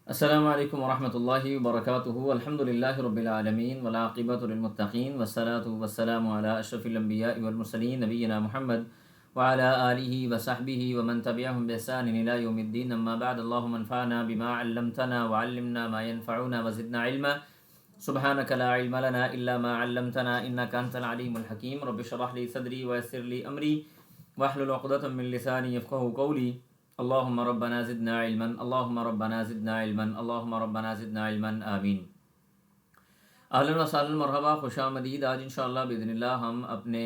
السلام علیکم ورحمۃ اللہ وبرکاتہ الحمد للہ رب العالمین والعاقبۃ للمتقین والصلاة والسلام علی اشرف الانبیاء والمرسلین نبینا محمد وعلی آلہ وصحبہ ومن تبعہم بإحسان الی یوم الدین اما بعد اللہم انفعنا بما علمتنا وعلمنا ما ينفعنا وزدنا علما سبحانک لا علم لنا الا ما علمتنا انک انت العلیم الحکیم رب اشرح لی صدری ویسر لی امری واحلل عقدۃ من لسانی یفقهوا قولی اللہم ربنا زدنا علما اللہم ربنا زدنا علما اللہم ربنا زدنا علما آمین۔ اہلا و سہلا مرحبا، خوش آمدید۔ آج انشاءاللہ باذن اللہ ہم اپنے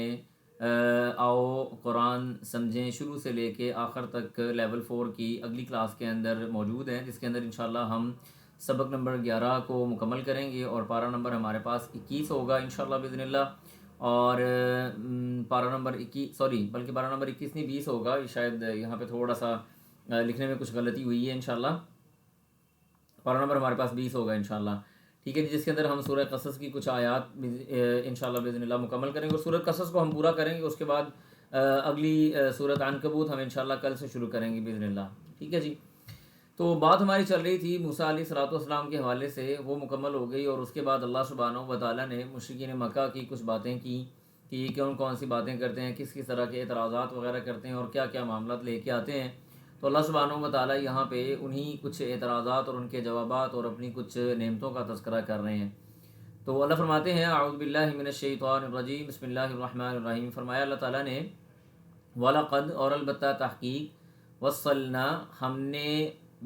آؤ قرآن سمجھیں شروع سے لے کے آخر تک لیول 4 کی اگلی کلاس کے اندر موجود ہیں، جس کے اندر انشاءاللہ ہم سبق نمبر 11 کو مکمل کریں گے اور پارہ نمبر ہمارے پاس 21 ہوگا انشاءاللہ باذن اللہ، اور پارہ نمبر 21 بلکہ پارہ نمبر 21 نہیں 20 ہوگا، شاید یہاں پہ تھوڑا سا لکھنے میں کچھ غلطی ہوئی ہے۔ انشاءاللہ پارہ نمبر ہمارے پاس 20 ہوگا انشاءاللہ، ٹھیک ہے جی، جس کے اندر ہم سورہ قصص کی کچھ آیات انشاءاللہ باذن اللہ مکمل کریں گے، اور سورہ قصص کو ہم پورا کریں گے، اس کے بعد اگلی سورۃ عنکبوت ہم انشاءاللہ کل سے شروع کریں گے باذن اللہ، ٹھیک ہے جی۔ تو بات ہماری چل رہی تھی موسیٰ علیہ الصلوۃ والسلام کے حوالے سے، وہ مکمل ہو گئی، اور اس کے بعد اللہ سبحانہ و تعالیٰ نے مشرکین مکہ کی کچھ باتیں کی کہ یہ کون سی باتیں کرتے ہیں، کس طرح کے اعتراضات وغیرہ کرتے ہیں اور کیا کیا معاملات لے کے آتے ہیں۔ تو اللہ سبحانہ و تعالیٰ یہاں پہ انہی کچھ اعتراضات اور ان کے جوابات اور اپنی کچھ نعمتوں کا تذکرہ کر رہے ہیں۔ تو اللہ فرماتے ہیں اعوذ باللہ من الشیطان الرجیم بسم اللہ الرحمن الرحیم، فرمایا اللہ تعالیٰ نے وَلَقَدْ اور البتہ تحقیق وصلنا ہم نے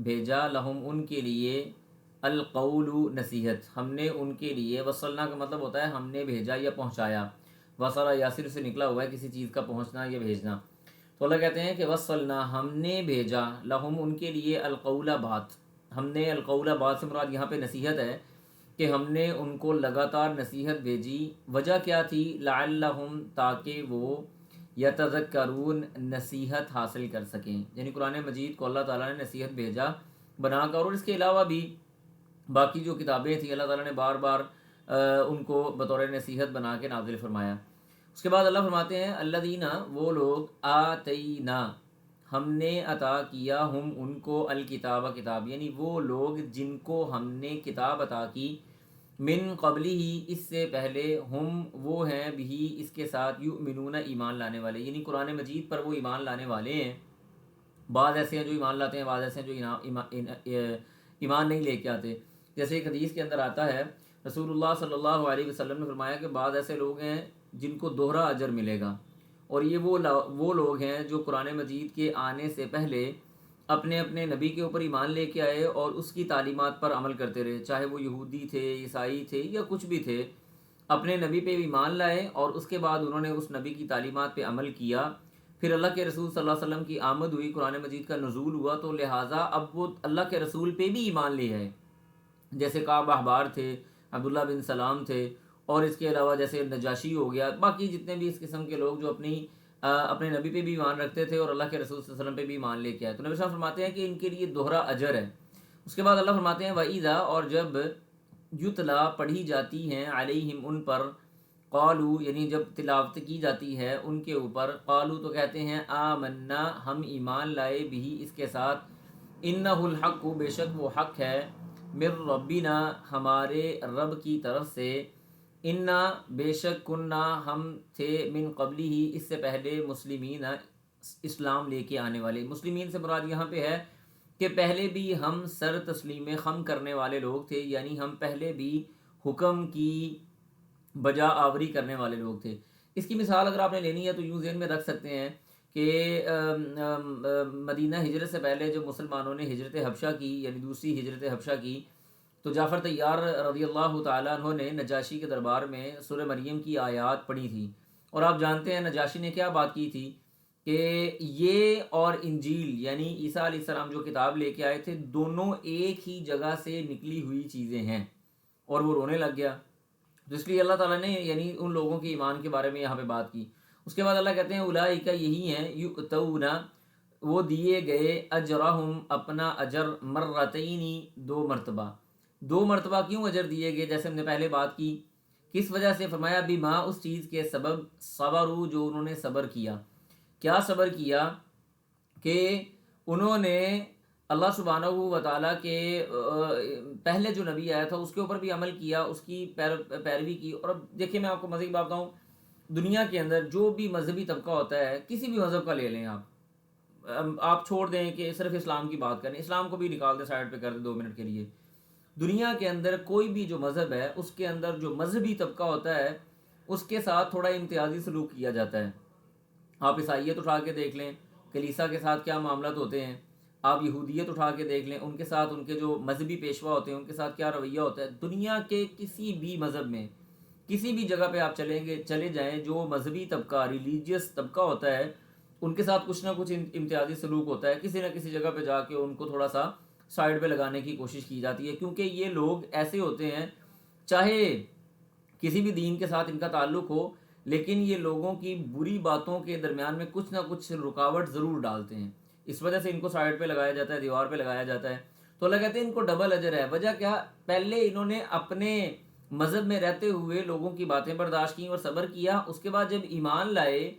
بھیجا لہم ان کے لیے القول نصیحت، ہم نے ان کے لیے، وصلنا کا مطلب ہوتا ہے ہم نے بھیجا یا پہنچایا، وصلہ یاسر سے نکلا ہوا ہے کسی چیز کا پہنچنا یا بھیجنا، تو اللہ کہتے ہیں کہ وصلنا ہم نے بھیجا لہم ان کے لیے القول بات، ہم نے القول بات سے مراد یہاں پہ نصیحت ہے کہ ہم نے ان کو لگاتار نصیحت بھیجی۔ وجہ کیا تھی؟ لعلہم تاکہ وہ یتذکرون نصیحت حاصل کر سکیں، یعنی قرآن مجید کو اللہ تعالیٰ نے نصیحت بھیجا بنا کر، اور اس کے علاوہ بھی باقی جو کتابیں تھیں اللہ تعالیٰ نے بار بار ان کو بطور نصیحت بنا کے نازل فرمایا۔ اس کے بعد اللہ فرماتے ہیں الذین وہ لوگ آتینا ہم نے عطا کیا ہم ان کو الکتاب کتاب، یعنی وہ لوگ جن کو ہم نے کتاب عطا کی، من قبلی ہی اس سے پہلے، ہم وہ ہیں بھی اس کے ساتھ، یؤمنون ایمان لانے والے، یعنی قرآن مجید پر وہ ایمان لانے والے ہیں۔ بعض ایسے ہیں جو ایمان لاتے ہیں، بعض ایسے ہیں جو ایمان نہیں لے کے آتے، جیسے ایک حدیث کے اندر آتا ہے رسول اللہ صلی اللہ علیہ وسلم نے فرمایا کہ بعض ایسے لوگ ہیں جن کو دوہرا اجر ملے گا، اور یہ وہ لوگ ہیں جو قرآن مجید کے آنے سے پہلے اپنے اپنے نبی کے اوپر ایمان لے کے آئے اور اس کی تعلیمات پر عمل کرتے رہے، چاہے وہ یہودی تھے، عیسائی تھے یا کچھ بھی تھے، اپنے نبی پہ ایمان لائے اور اس کے بعد انہوں نے اس نبی کی تعلیمات پہ عمل کیا، پھر اللہ کے رسول صلی اللہ علیہ وسلم کی آمد ہوئی، قرآن مجید کا نزول ہوا، تو لہٰذا اب وہ اللہ کے رسول پہ بھی ایمان لے آئے، جیسے کعب احبار تھے، عبداللہ بن سلام تھے، اور اس کے علاوہ جیسے نجاشی ہو گیا، باقی جتنے بھی اس قسم کے لوگ جو اپنے نبی پہ بھی ایمان رکھتے تھے اور اللہ کے رسول صلی اللہ علیہ وسلم پہ بھی ایمان لے کے آئے، تو نبی صلی اللہ علیہ وسلم فرماتے ہیں کہ ان کے لیے دوہرا اجر ہے۔ اس کے بعد اللہ فرماتے ہیں وَإِذَا اور جب یتلا پڑھی جاتی ہیں علیہم ان پر، قالو یعنی جب تلاوت کی جاتی ہے ان کے اوپر، قالو تو کہتے ہیں آمنا ہم ایمان لائے بھی اس کے ساتھ، انہ الحق بے شک وہ حق ہے، من ربنا ہمارے رب کی طرف سے، انا بے شک کننا ہم تھے، من قبلی ہی اس سے پہلے، مسلمین اسلام لے کے آنے والے، مسلمین سے مراد یہاں پہ ہے کہ پہلے بھی ہم سر تسلیم خم کرنے والے لوگ تھے، یعنی ہم پہلے بھی حکم کی بجا آوری کرنے والے لوگ تھے۔ اس کی مثال اگر آپ نے لینی ہے تو یوں ذہن میں رکھ سکتے ہیں کہ مدینہ ہجرت سے پہلے جب مسلمانوں نے ہجرت حبشہ کی، یعنی دوسری ہجرت حبشہ کی، تو جعفر طیار رضی اللہ تعالیٰ عنہ نے نجاشی کے دربار میں سورہ مریم کی آیات پڑھی تھی، اور آپ جانتے ہیں نجاشی نے کیا بات کی تھی کہ یہ اور انجیل یعنی عیسیٰ علیہ السلام جو کتاب لے کے آئے تھے، دونوں ایک ہی جگہ سے نکلی ہوئی چیزیں ہیں، اور وہ رونے لگ گیا، تو اس لیے اللہ تعالیٰ نے یعنی ان لوگوں کے ایمان کے بارے میں یہاں پہ بات کی۔ اس کے بعد اللہ کہتے ہیں اولئک یہی ہیں، یؤتون وہ دیے گئے، اجرہم اپنا اجر، مرتین دو مرتبہ کیوں اجر دیے گئے؟ جیسے ہم نے پہلے بات کی، کس وجہ سے؟ فرمایا بما اس چیز کے سبب، صبروا جو انہوں نے صبر کیا، کیا صبر کیا کہ انہوں نے اللہ سبحانہ و تعالیٰ کے پہلے جو نبی آیا تھا اس کے اوپر بھی عمل کیا، اس کی پیروی کی. اور اب دیکھیں میں آپ کو مزید بات بتاؤں، دنیا کے اندر جو بھی مذہبی طبقہ ہوتا ہے، کسی بھی مذہب کا لے لیں آپ چھوڑ دیں کہ صرف اسلام کی بات کریں، اسلام کو بھی نکال دیں سائڈ پہ کر دیں 2 منٹ کے لیے. دنیا کے اندر کوئی بھی جو مذہب ہے اس کے اندر جو مذہبی طبقہ ہوتا ہے اس کے ساتھ تھوڑا امتیازی سلوک کیا جاتا ہے. آپ عیسائیت اٹھا کے دیکھ لیں، کلیسا کے ساتھ کیا معاملات ہوتے ہیں. آپ یہودیت اٹھا کے دیکھ لیں، ان کے ساتھ ان کے جو مذہبی پیشوا ہوتے ہیں ان کے ساتھ کیا رویہ ہوتا ہے. دنیا کے کسی بھی مذہب میں کسی بھی جگہ پہ آپ چلے جائیں، جو مذہبی طبقہ ریلیجیس طبقہ ہوتا ہے ان کے ساتھ کچھ نہ کچھ امتیازی سلوک ہوتا ہے. کسی نہ کسی جگہ پہ جا کے ان کو تھوڑا سا سائڈ پہ لگانے کی کوشش کی جاتی ہے، کیونکہ یہ لوگ ایسے ہوتے ہیں، چاہے کسی بھی دین کے ساتھ ان کا تعلق ہو، لیکن یہ لوگوں کی بری باتوں کے درمیان میں کچھ نہ کچھ رکاوٹ ضرور ڈالتے ہیں. اس وجہ سے ان کو سائڈ پہ لگایا جاتا ہے، دیوار پہ لگایا جاتا ہے. تو اللہ کہتے ہیں ان کو ڈبل اجر ہے. وجہ کیا؟ پہلے انہوں نے اپنے مذہب میں رہتے ہوئے لوگوں کی باتیں برداشت کی اور صبر کیا. اس کے بعد جب ایمان لائے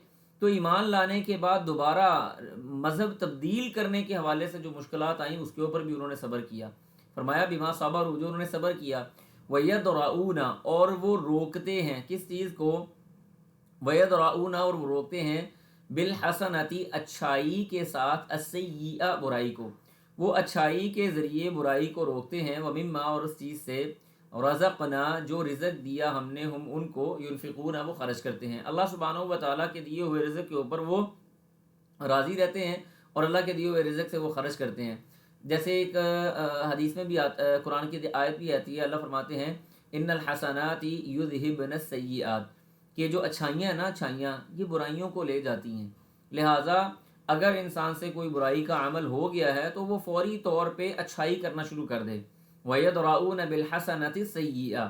تو ایمان لانے کے بعد دوبارہ مذہب تبدیل کرنے کے حوالے سے جو مشکلات آئیں اس کے اوپر بھی انہوں نے صبر کیا. فرمایا بما صبروا، جو انہوں نے صبر کیا. وَيَدْرَؤُونَ، اور وہ روکتے ہیں کس چیز کو؟ وَيَدْرَؤُونَ، اور وہ روکتے ہیں بالحسنتی، اچھائی کے ساتھ، السیئہ، برائی کو. وہ اچھائی کے ذریعے برائی کو روکتے ہیں. وَمِمَّا، اور اس چیز سے، رزقنا، جو رزق دیا ہم نے ہم ان کو، ينفقون، وہ خرچ کرتے ہیں. اللہ سبحانہ و تعالیٰ کے دیے ہوئے رزق کے اوپر وہ راضی رہتے ہیں اور اللہ کے دیے ہوئے رزق سے وہ خرچ کرتے ہیں. جیسے ایک حدیث میں بھی قرآن کی آیت بھی آتی ہے، اللہ فرماتے ہیں ان الحسنات یذہبن السیئات، کہ جو اچھائیاں ہیں نا، اچھائیاں یہ برائیوں کو لے جاتی ہیں. لہٰذا اگر انسان سے کوئی برائی کا عمل ہو گیا ہے تو وہ فوری طور پہ اچھائی کرنا شروع کر دے. وَيَدْرَؤُونَ بِالْحَسَنَةِ السَّيِّئَةِ،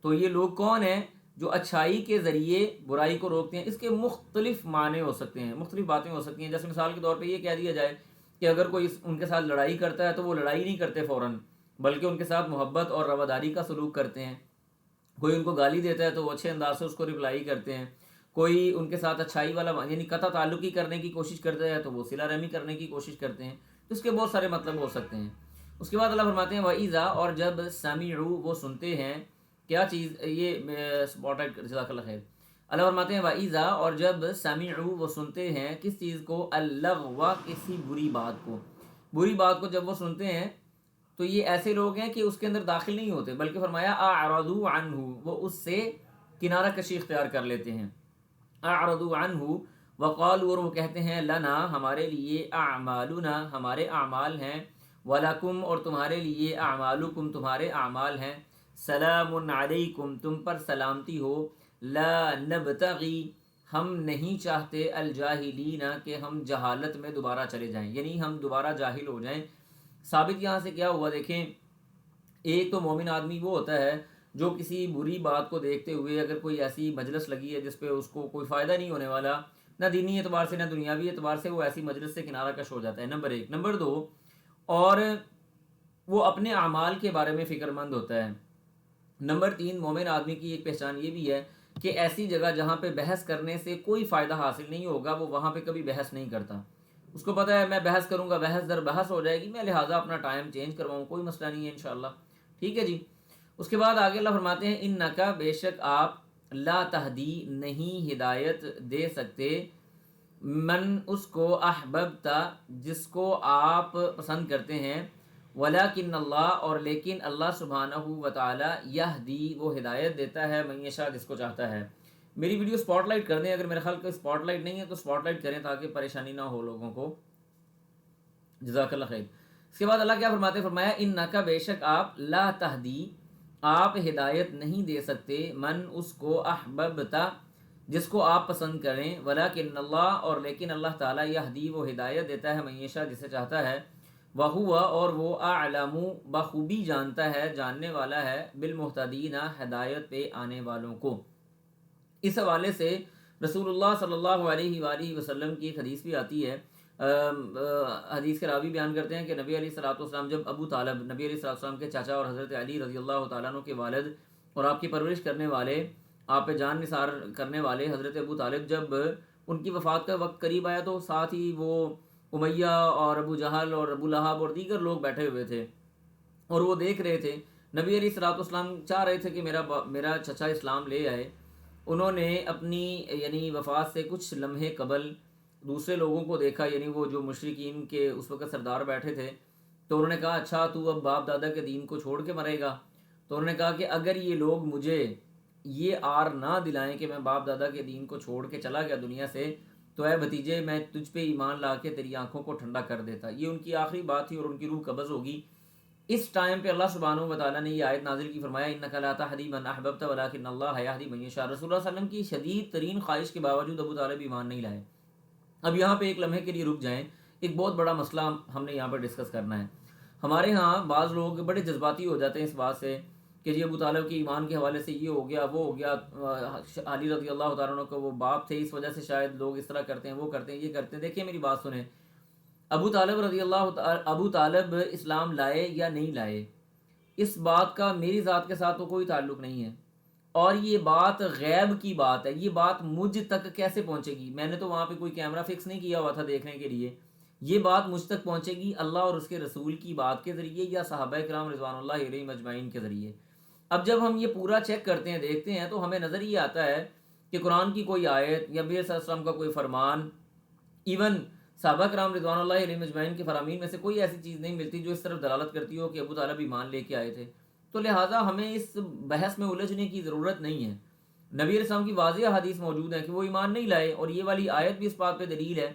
تو یہ لوگ کون ہیں جو اچھائی کے ذریعے برائی کو روکتے ہیں؟ اس کے مختلف معنی ہو سکتے ہیں، مختلف باتیں ہو سکتی ہیں. جیسے مثال کے طور پہ یہ کہہ دیا جائے کہ اگر کوئی ان کے ساتھ لڑائی کرتا ہے تو وہ لڑائی نہیں کرتے فوراً، بلکہ ان کے ساتھ محبت اور رواداری کا سلوک کرتے ہیں. کوئی ان کو گالی دیتا ہے تو وہ اچھے انداز سے اس کو رپلائی کرتے ہیں. کوئی ان کے ساتھ اچھائی والا یعنی قطع تعلقی کرنے کی کوشش کرتا ہے تو وہ صلہ رحمی کرنے کی کوشش کرتے ہیں. تو اس کے بہت سارے مطلب ہو سکتے ہیں. اس کے بعد اللہ فرماتے ہیں وَإِذَا، اور جب سَمِعُوا، وہ سنتے ہیں کیا چیز، یہ سپورٹڈ، جزاک اللہ خیر. اللہ فرماتے ہیں وَإِذَا، اور جب سَمِعُوا، وہ سنتے ہیں کس چیز کو؟ اللغو، کسی بری بات کو. بری بات کو جب وہ سنتے ہیں تو یہ ایسے لوگ ہیں کہ اس کے اندر داخل نہیں ہوتے، بلکہ فرمایا اعرضوا عنہ، وہ اس سے کنارہ کشی اختیار کر لیتے ہیں. اعرضوا عنہ وقالوا، اور وہ کہتے ہیں لنا، ہمارے لیے، اعمالنا، ہمارے اعمال ہیں، ولکم، اور تمہارے لیے، اعمالکم، تمہارے اعمال ہیں، سلام علیکم، تم پر سلامتی ہو، لا نبتغی، ہم نہیں چاہتے، الجاہلین، کہ ہم جہالت میں دوبارہ چلے جائیں، یعنی ہم دوبارہ جاہل ہو جائیں. ثابت یہاں سے کیا ہوا؟ دیکھیں، ایک تو مومن آدمی وہ ہوتا ہے جو کسی بری بات کو دیکھتے ہوئے، اگر کوئی ایسی مجلس لگی ہے جس پہ اس کو کوئی فائدہ نہیں ہونے والا، نہ دینی اعتبار سے نہ دنیاوی اعتبار سے، وہ ایسی مجلس سے کنارہ کش ہو جاتا ہے. نمبر 1. نمبر 2، اور وہ اپنے اعمال کے بارے میں فکر مند ہوتا ہے. نمبر 3، مومن آدمی کی ایک پہچان یہ بھی ہے کہ ایسی جگہ جہاں پہ بحث کرنے سے کوئی فائدہ حاصل نہیں ہوگا، وہ وہاں پہ کبھی بحث نہیں کرتا. اس کو پتہ ہے میں بحث کروں گا، بحث در بحث ہو جائے گی، میں لہٰذا اپنا ٹائم چینج کرواؤں، کوئی مسئلہ نہیں ہے انشاءاللہ. ٹھیک ہے جی. اس کے بعد آگے اللہ فرماتے ہیں انکا، بے شک آپ، لا تہدی، نہیں ہدایت دے سکتے، من، اس کو، احببتا، جس کو آپ پسند کرتے ہیں، ولیکن اللہ، اور لیکن اللہ سبحانہ و تعالی، یہدی، وہ ہدایت دیتا ہے، من یشاء، جس کو چاہتا ہے. میری ویڈیو سپاٹ لائٹ کر دیں، اگر میرے خیال کا سپاٹ لائٹ نہیں ہے تو سپاٹ لائٹ کریں تاکہ پریشانی نہ ہو لوگوں کو، جزاک اللہ خیر. اس کے بعد اللہ کیا فرماتے؟ فرمایا انکا، بے شک آپ، لا تہدی، آپ ہدایت نہیں دے سکتے، من، اس کو، احببتا، جس کو آپ پسند کریں، ولیکن اللہ، اور لیکن اللہ تعالیٰ، یہدی، وہ ہدایت دیتا ہے، من یشاء، جسے چاہتا ہے، وہو، اور وہ، اعلم، بخوبی جانتا ہے، جاننے والا ہے، بالمہتدین، ہدایت پہ آنے والوں کو. اس حوالے سے رسول اللہ صلی اللہ علیہ وآلہ وسلم کی ایک حدیث بھی آتی ہے. حدیث کے راوی بیان کرتے ہیں کہ نبی علیہ الصلوۃ والسلام، جب ابو طالب، نبی علیہ الصلوۃ والسلام کے چاچا اور حضرت علی رضی اللہ تعالیٰ عنہ کے والد اور آپ کی پرورش کرنے والے، آپ پہ جان نثار کرنے والے حضرت ابو طالب، جب ان کی وفات کا وقت قریب آیا تو ساتھ ہی وہ امیہ اور ابو جہل اور ابو لہب اور دیگر لوگ بیٹھے ہوئے تھے اور وہ دیکھ رہے تھے. نبی علیہ الصلوۃ والسلام چاہ رہے تھے کہ میرا چچا اسلام لے آئے. انہوں نے اپنی یعنی وفات سے کچھ لمحے قبل دوسرے لوگوں کو دیکھا، یعنی وہ جو مشرکین کے اس وقت سردار بیٹھے تھے، تو انہوں نے کہا اچھا تو اب باپ دادا کے دین کو چھوڑ کے مرے گا؟ تو انہوں نے کہا کہ اگر یہ لوگ مجھے یہ آر نہ دلائیں کہ میں باپ دادا کے دین کو چھوڑ کے چلا گیا دنیا سے، تو اے بھتیجے میں تجھ پہ ایمان لا کے تیری آنکھوں کو ٹھنڈا کر دیتا. یہ ان کی آخری بات تھی اور ان کی روح قبض ہوگی. اس ٹائم پہ اللہ سبحانہ و تعالیٰ نے یہ آیت نازل کی، فرمایا انک لا تہدی من احببت ولکن اللہ یہدی من یشاء. رسول اللہ صلی اللہ علیہ وسلم کی شدید ترین خواہش کے باوجود ابو طالب ایمان نہیں لائے. اب یہاں پہ ایک لمحے کے لیے رک جائیں، ایک بہت بڑا مسئلہ ہم نے یہاں پر ڈسکس کرنا ہے. ہمارے ہاں بعض لوگ بڑے جذباتی ہو جاتے ہیں اس بات سے کہ جی ابو طالب کے ایمان کے حوالے سے یہ ہو گیا وہ ہو گیا، علی رضی اللہ تعالیٰ عنہ کو وہ باپ تھے، اس وجہ سے شاید لوگ اس طرح کرتے ہیں، وہ کرتے ہیں، یہ کرتے ہیں. دیکھیں میری بات سنیں، ابو طالب اسلام لائے یا نہیں لائے، اس بات کا میری ذات کے ساتھ تو کوئی تعلق نہیں ہے. اور یہ بات غیب کی بات ہے، یہ بات مجھ تک کیسے پہنچے گی؟ میں نے تو وہاں پہ کوئی کیمرہ فکس نہیں کیا ہوا تھا دیکھنے کے لیے. یہ بات مجھ تک پہنچے گی اللہ اور اس کے رسول کی بات کے ذریعے یا صحابہ کرام رضوان اللہ علیہم اجمعین کے ذریعے. اب جب ہم یہ پورا چیک کرتے ہیں، دیکھتے ہیں، تو ہمیں نظر یہ آتا ہے کہ قرآن کی کوئی آیت یا نبی صلی اللہ علیہ وسلم کا کوئی فرمان، ایون صحابہ کرام رضوان اللہ علیہم اجمعین کے فرامین میں سے کوئی ایسی چیز نہیں ملتی جو اس طرف دلالت کرتی ہو کہ ابو طالب ایمان لے کے آئے تھے. تو لہٰذا ہمیں اس بحث میں الجھنے کی ضرورت نہیں ہے. نبی علیہ السلام کی واضح حدیث موجود ہے کہ وہ ایمان نہیں لائے، اور یہ والی آیت بھی اس بات پہ دلیل ہے.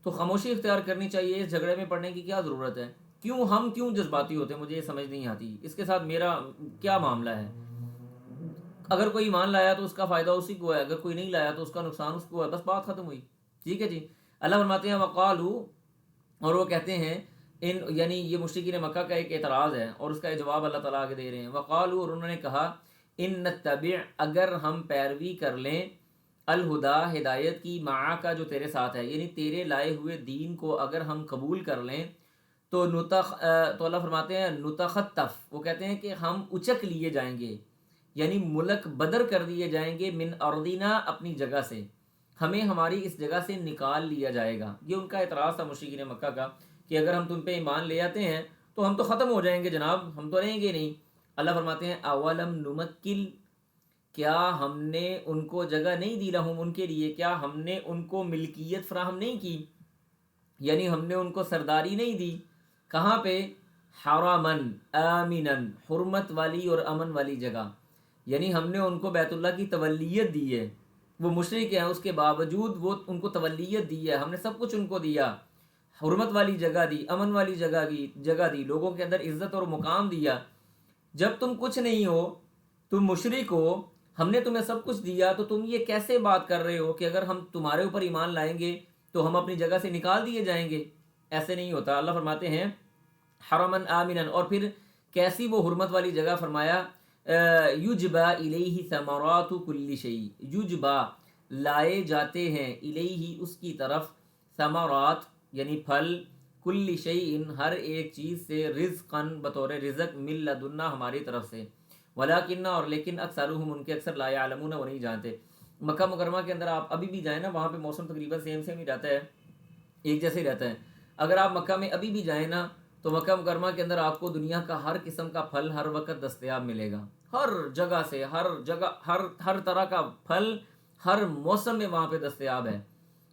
تو خاموشی اختیار کرنی چاہیے، اس جھگڑے میں پڑنے کی کیا ضرورت ہے؟ کیوں جذباتی ہوتے ہیں؟ مجھے یہ سمجھ نہیں آتی اس کے ساتھ میرا کیا معاملہ ہے. اگر کوئی ایمان لایا تو اس کا فائدہ اسی کو ہے، اگر کوئی نہیں لایا تو اس کا نقصان اس کو ہے، بس بات ختم ہوئی. ٹھیک ہے جی. اللہ فرماتے ہیں وقالو، اور وہ کہتے ہیں یعنی یہ مشرکین مکہ کا ایک اعتراض ہے اور اس کا جواب اللہ تعالیٰ آگے دے رہے ہیں. وقالو، اور انہوں نے کہا ان نتبع، اگر ہم پیروی کر لیں، الہدا، ہدایت کی، کا جو تیرے ساتھ ہے، یعنی تیرے لائے ہوئے دین کو اگر ہم قبول کر لیں تو تو اللہ فرماتے ہیں نتخطف، وہ کہتے ہیں کہ ہم اچک لیے جائیں گے، یعنی ملک بدر کر دیے جائیں گے، من ارضنا، اپنی جگہ سے، ہمیں ہماری اس جگہ سے نکال لیا جائے گا. یہ ان کا اعتراض تھا مشرکین مکہ کا کہ اگر ہم تم پہ ایمان لے آتے ہیں تو ہم تو ختم ہو جائیں گے جناب، ہم تو رہیں گے نہیں. اللہ فرماتے ہیں اولم نمکل، کیا ہم نے ان کو جگہ نہیں دی، لہم، ان کے لیے، کیا ہم نے ان کو ملکیت فراہم نہیں کی، یعنی ہم نے ان کو سرداری نہیں دی. کہاں پہ؟ حرمن آمنن، حرمت والی اور امن والی جگہ، یعنی ہم نے ان کو بیت اللہ کی تولیت دی ہے. وہ مشرک ہیں، اس کے باوجود وہ ان کو تولیت دی ہے، ہم نے سب کچھ ان کو دیا، حرمت والی جگہ دی، امن والی جگہ دی، لوگوں کے اندر عزت اور مقام دیا. جب تم کچھ نہیں ہو، تم مشرک ہو، ہم نے تمہیں سب کچھ دیا، تو تم یہ کیسے بات کر رہے ہو کہ اگر ہم تمہارے اوپر ایمان لائیں گے تو ہم اپنی جگہ سے نکال دیے جائیں گے؟ ایسے نہیں ہوتا. اللہ فرماتے ہیں حرمن آمنن، اور پھر کیسی وہ حرمت والی جگہ؟ فرمایا یجبا الیہ ثمرات کل شیء، یجبا، لائے جاتے ہیں، الیہ، اس کی طرف، ثمرات یعنی پھل، کل شیء، ہر ایک چیز سے، رزقاً، بطور رزق، من لدنا، ہماری طرف سے، ولیکن، اور لیکن، اکثرہم، ان کے اکثر، لا یعلمون، وہ نہیں جانتے. مکہ مکرمہ کے اندر آپ ابھی بھی جائیں نا، وہاں پہ موسم تقریباً سیم ہی رہتا ہے، ایک جیسے ہی رہتا ہے. اگر آپ مکہ میں ابھی بھی جائیں نا تو مکہ مکرمہ کے اندر آپ کو دنیا کا ہر قسم کا پھل ہر وقت دستیاب ملے گا، ہر جگہ سے، ہر جگہ، ہر طرح کا پھل ہر موسم میں وہاں پہ دستیاب ہے.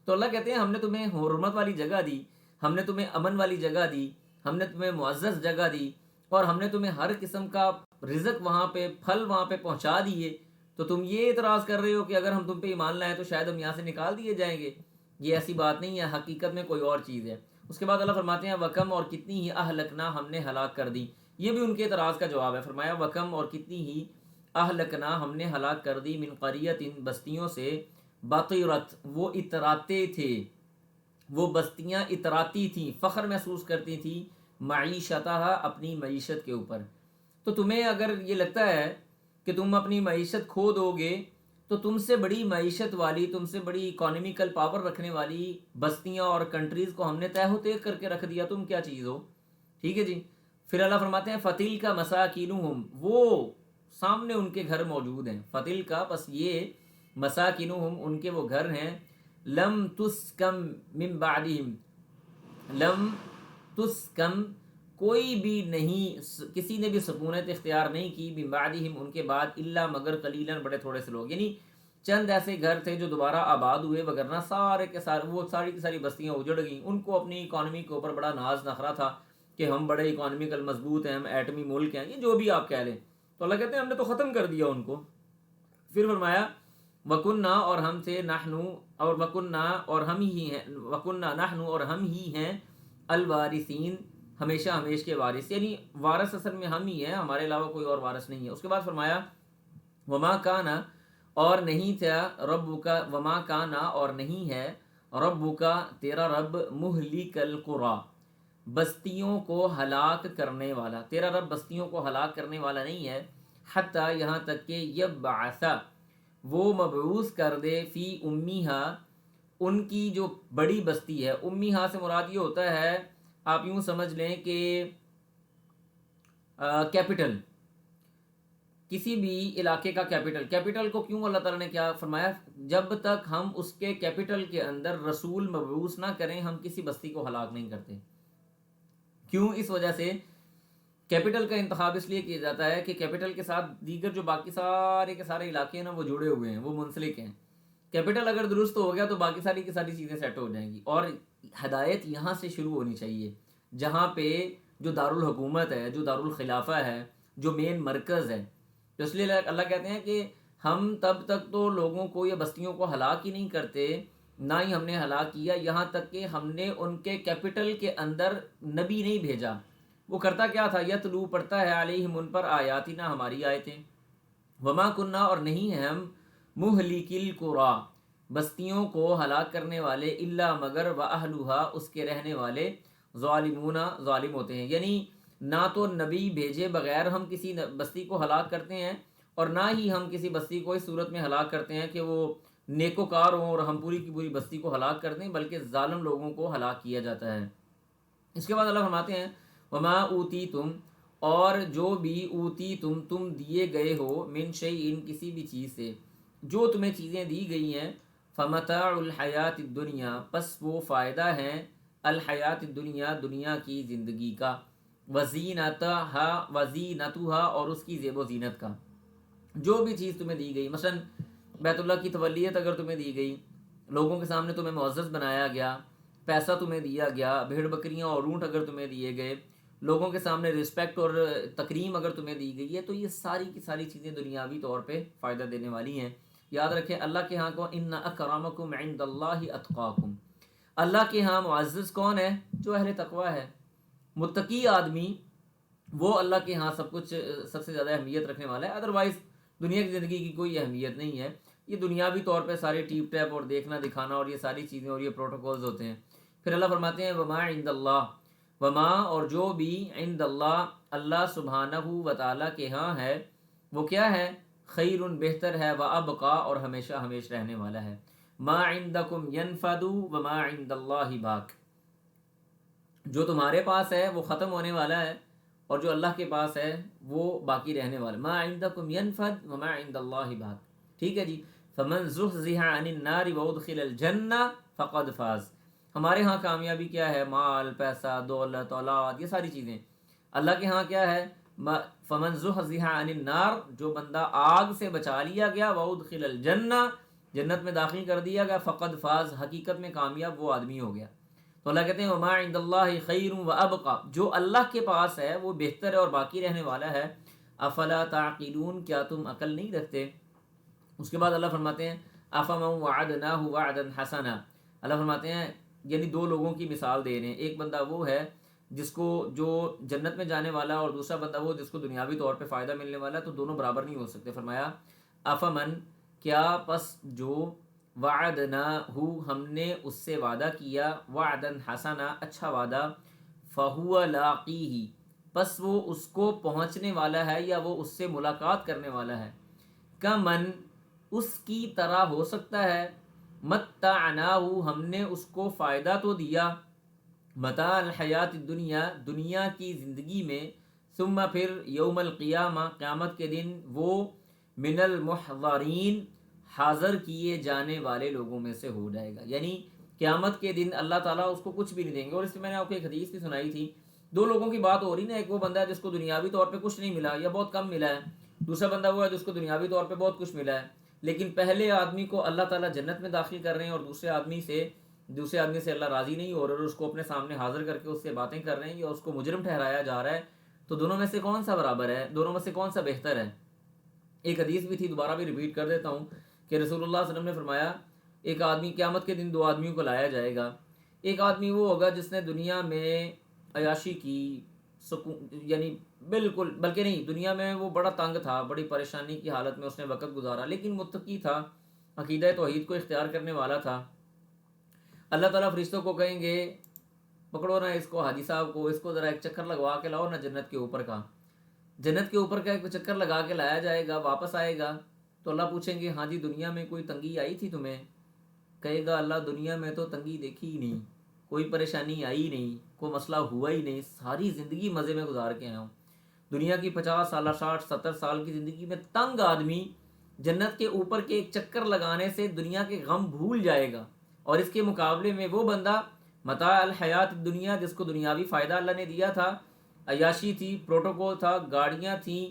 تو اللہ کہتے ہیں ہم نے تمہیں حرمت والی جگہ دی، ہم نے تمہیں امن والی جگہ دی، ہم نے تمہیں معزز جگہ دی، اور ہم نے تمہیں ہر قسم کا رزق وہاں پہ، پھل وہاں پہ پہنچا دیے. تو تم یہ اعتراض کر رہے ہو کہ اگر ہم تم پہ ایمان لائیں تو شاید ہم یہاں سے نکال دیے جائیں گے. یہ ایسی بات نہیں ہے، حقیقت میں کوئی اور چیز ہے. اس کے بعد اللہ فرماتے ہیں وکم، اور کتنی ہی، اہلکنا، ہم نے ہلاک کر دی. یہ بھی ان کے اعتراض کا جواب ہے. فرمایا وکم، اور کتنی ہی، اہلکنا، ہم نے ہلاک کر دی، من قریت، بستیوں سے، بطرت، وہ اتراتے تھے، وہ بستیاں اتراتی تھیں، فخر محسوس کرتی تھیں، معیشتہ، اپنی معیشت کے اوپر. تو تمہیں اگر یہ لگتا ہے کہ تم اپنی معیشت کھو دو گے تو تم سے بڑی معیشت والی، تم سے بڑی اکانومیکل پاور رکھنے والی بستیاں اور کنٹریز کو ہم نے تہہ و تیغ کر کے رکھ دیا، تم کیا چیز ہو. ٹھیک ہے جی. پھر اللہ فرماتے ہیں فتل کا مساکینہم، وہ سامنے ان کے گھر موجود ہیں. فتل کا، بس یہ، مساکینہم، ان کے وہ گھر ہیں، لم تسکم من بعدہم، لم تسکن کوئی بھی نہیں، کسی نے بھی سکونت اختیار نہیں کی، من بعدہم ان کے بعد، الا مگر قلیلاً بڑے تھوڑے سے لوگ، یعنی چند ایسے گھر تھے جو دوبارہ آباد ہوئے، وگرنہ سارے کے سارے وہ ساری کی ساری بستیاں اجڑ گئیں۔ ان کو اپنی اکانومی کے اوپر بڑا ناز نخرا تھا کہ ہم بڑے اکانومیکل مضبوط ہیں، ہم ایٹمی ملک ہیں، یہ جو بھی آپ کہہ لیں، تو اللہ کہتے ہیں ہم نے تو ختم کر دیا ان کو۔ پھر فرمایا وَكُنَّا اور ہم تھے، نحنو اور وَكُنَّا اور ہم ہی ہیں، وَكُنَّا نحنو اور ہم ہی ہیں، الوارثین ہمیشہ ہمیش کے وارث، یعنی وارث اصل میں ہم ہی ہیں، ہمارے علاوہ کوئی اور وارث نہیں ہے۔ اس کے بعد فرمایا وما کانا اور نہیں تھا، رب کا وما کانا اور نہیں ہے، رب کا تیرا رب، مہلک القری بستیوں کو ہلاک کرنے والا، تیرا رب بستیوں کو ہلاک کرنے والا نہیں ہے، حتیٰ یہاں تک کہ یبعث وہ مبعوث کر دے، فی امیہا ان کی جو بڑی بستی ہے، امیہا سے مراد یہ ہوتا ہے، آپ یوں سمجھ لیں کہ کیپٹل، کسی بھی علاقے کا کیپٹل۔ کیپٹل کو کیوں اللہ تعالیٰ نے کیا فرمایا؟ جب تک ہم اس کے کیپٹل کے اندر رسول مبعوث نہ کریں ہم کسی بستی کو ہلاک نہیں کرتے۔ کیوں؟ اس وجہ سے کیپٹل کا انتخاب اس لیے کیا جاتا ہے کہ کیپٹل کے ساتھ دیگر جو باقی سارے کے سارے علاقے ہیں نا وہ جڑے ہوئے ہیں، وہ منسلک ہیں۔ کیپٹل اگر درست ہو گیا تو باقی ساری کی ساری چیزیں سیٹ ہو جائیں گی، اور ہدایت یہاں سے شروع ہونی چاہیے، جہاں پہ جو دارالحکومت ہے، جو دارالخلافہ ہے، جو مین مرکز ہے۔ تو اس لیے اللہ کہتے ہیں کہ ہم تب تک تو لوگوں کو یا بستیوں کو ہلاک ہی نہیں کرتے، نہ ہی ہم نے ہلاک کیا یہاں تک کہ ہم نے ان کے کیپٹل کے اندر نبی نہیں بھیجا۔ وہ کرتا کیا تھا؟ یتلو پڑھتا ہے، علیہم ان پر، آیاتنا ہماری آیتیں، وما کننا اور نہیں ہیں ہم، مہلک القری بستیوں کو ہلاک کرنے والے، الا مگر واہلھا اس کے رہنے والے، ظالمون ظالم ہوتے ہیں۔ یعنی نہ تو نبی بھیجے بغیر ہم کسی بستی کو ہلاک کرتے ہیں، اور نہ ہی ہم کسی بستی کو اس صورت میں ہلاک کرتے ہیں کہ وہ نیکوکار ہوں اور ہم پوری کی پوری بستی کو ہلاک کر دیں، بلکہ ظالم لوگوں کو ہلاک کیا جاتا ہے۔ اس کے بعد اللہ فرماتے ہیں وما اوتی تم اور جو بھی اوتی تم دیے گئے ہو، من شیء کسی بھی چیز سے، جو تمہیں چیزیں دی گئی ہیں، فمتاع الحیات الدنیا پس وہ فائدہ ہیں، الحیات الدنیا دنیا کی زندگی کا، وزینتها اور اس کی زیب و زینت کا۔ جو بھی چیز تمہیں دی گئی، مثلا بیت اللہ کی تولیت اگر تمہیں دی گئی، لوگوں کے سامنے تمہیں معزز بنایا گیا، پیسہ تمہیں دیا گیا، بھیڑ بکریاں اور اونٹ اگر تمہیں دیے گئے، لوگوں کے سامنے رسپیکٹ اور تکریم اگر تمہیں دی گئی ہے، تو یہ ساری کی ساری چیزیں دنیاوی طور پہ فائدہ دینے والی ہیں۔ یاد رکھیں اللہ کے ہاں کو ان اکرمکم عند اللہ اتقاکم، اللہ کے ہاں معزز کون ہے؟ جو اہل تقوی ہے، متقی آدمی، وہ اللہ کے ہاں سب کچھ سب سے زیادہ اہمیت رکھنے والا ہے۔ ادروائز دنیا کی زندگی کی کوئی اہمیت نہیں ہے، یہ دنیاوی طور پہ سارے ٹیپ ٹیپ اور دیکھنا دکھانا اور یہ ساری چیزیں اور یہ پروٹوکولز ہوتے ہیں۔ پھر اللہ فرماتے ہیں وما عند اللہ، وما اور جو بھی، عند اللہ اللہ سبحانہ و تعالیٰ کے ہاں ہے، وہ کیا ہے؟ خیر بہتر ہے، وابقا اور ہمیشہ ہمیش رہنے والا ہے۔ ما عندکم ینفد وما عند اللہ باق، جو تمہارے پاس ہے وہ ختم ہونے والا ہے، اور جو اللہ کے پاس ہے وہ باقی رہنے والا۔ ما عندکم ینفد وما عند اللہ باق، ٹھیک ہے جی۔ فمن زحزح عن النار وادخل الجنہ فقد فاز، ہمارے ہاں کامیابی کیا ہے؟ مال، پیسہ، دولت، اولاد، یہ ساری چیزیں۔ اللہ کے ہاں کیا ہے؟ فمن زحزح عن النار، جو بندہ آگ سے بچا لیا گیا، وادخل الجنہ جنت میں داخل کر دیا گیا، فقد فاز حقیقت میں کامیاب وہ آدمی ہو گیا۔ تو اللہ کہتے ہیں وما عند اللہ خیر وابقا، جو اللہ کے پاس ہے وہ بہتر ہے اور باقی رہنے والا ہے۔ افلا تعقلون، کیا تم عقل نہیں رکھتے؟ اس کے بعد اللہ فرماتے ہیں افمن وعدناہ وعدا حسنا، اللہ فرماتے ہیں یعنی دو لوگوں کی مثال دے رہے ہیں، ایک بندہ وہ ہے جس کو جو جنت میں جانے والا، اور دوسرا بندہ وہ جس کو دنیاوی طور پہ فائدہ ملنے والا، تو دونوں برابر نہیں ہو سکتے۔ فرمایا افمن کیا پس جو، وعدناہ ہم نے اس سے وعدہ کیا، وعدا حسنا اچھا وعدہ، فہو لاقیہ پس وہ اس کو پہنچنے والا ہے یا وہ اس سے ملاقات کرنے والا ہے، کمن اس کی طرح ہو سکتا ہے، متعناہ ہم نے اس کو فائدہ تو دیا، متاع الحیات الدنیا دنیا کی زندگی میں، ثم پھر یوم القیامہ قیامت کے دن وہ من المحضرین حاضر کیے جانے والے لوگوں میں سے ہو جائے گا۔ یعنی قیامت کے دن اللہ تعالیٰ اس کو کچھ بھی نہیں دیں گے. اور اس میں نے آپ کو ایک حدیث بھی سنائی تھی, دو لوگوں کی بات ہو رہی نا, ایک وہ بندہ ہے جس کو دنیاوی طور پہ کچھ نہیں ملا یا بہت کم ملا ہے, دوسرا بندہ وہ ہے جس کو دنیاوی طور پہ بہت کچھ ملا ہے, لیکن پہلے آدمی کو اللہ تعالیٰ جنت میں داخل کر رہے ہیں اور دوسرے آدمی سے اللہ راضی نہیں ہو رہا اور اس کو اپنے سامنے حاضر کر کے اس سے باتیں کر رہے ہیں یا اس کو مجرم ٹھہرایا جا رہا ہے. تو دونوں میں سے کون سا برابر ہے, دونوں میں سے کون سا بہتر ہے؟ ایک حدیث بھی تھی, دوبارہ بھی ریپیٹ کر دیتا ہوں, کہ رسول اللہ صلی اللہ علیہ وسلم نے فرمایا ایک آدمی, قیامت کے دن دو آدمیوں کو لایا جائے گا. ایک آدمی وہ ہوگا جس نے دنیا میں عیاشی کی, یعنی بالکل, بلکہ نہیں, دنیا میں وہ بڑا تنگ تھا, بڑی پریشانی کی حالت میں اس نے وقت گزارا, لیکن متقی تھا, عقیدہ توحید کو اختیار کرنے والا تھا. اللہ تعالیٰ فرشتوں کو کہیں گے پکڑو نا اس کو, حاجی صاحب کو, اس کو ذرا ایک چکر لگوا کے لاؤ نا جنت کے اوپر کا. جنت کے اوپر کا ایک چکر لگا کے لایا جائے گا, واپس آئے گا تو اللہ پوچھیں گے ہاں جی دنیا میں کوئی تنگی آئی تھی تمہیں؟ کہے گا اللہ دنیا میں تو تنگی دیکھی ہی نہیں, کوئی پریشانی آئی ہی نہیں, کوئی مسئلہ ہوا ہی نہیں, ساری زندگی مزے میں گزار کے آیا ہوں. دنیا کی 50 سالہ 60 70 سال کی زندگی میں تنگ آدمی جنت کے اوپر کے ایک چکر لگانے سے دنیا کے غم بھول جائے گا. اور اس کے مقابلے میں وہ بندہ متاع الحیات دنیا, جس کو دنیاوی فائدہ اللہ نے دیا تھا, عیاشی تھی, پروٹوکول تھا, گاڑیاں تھیں,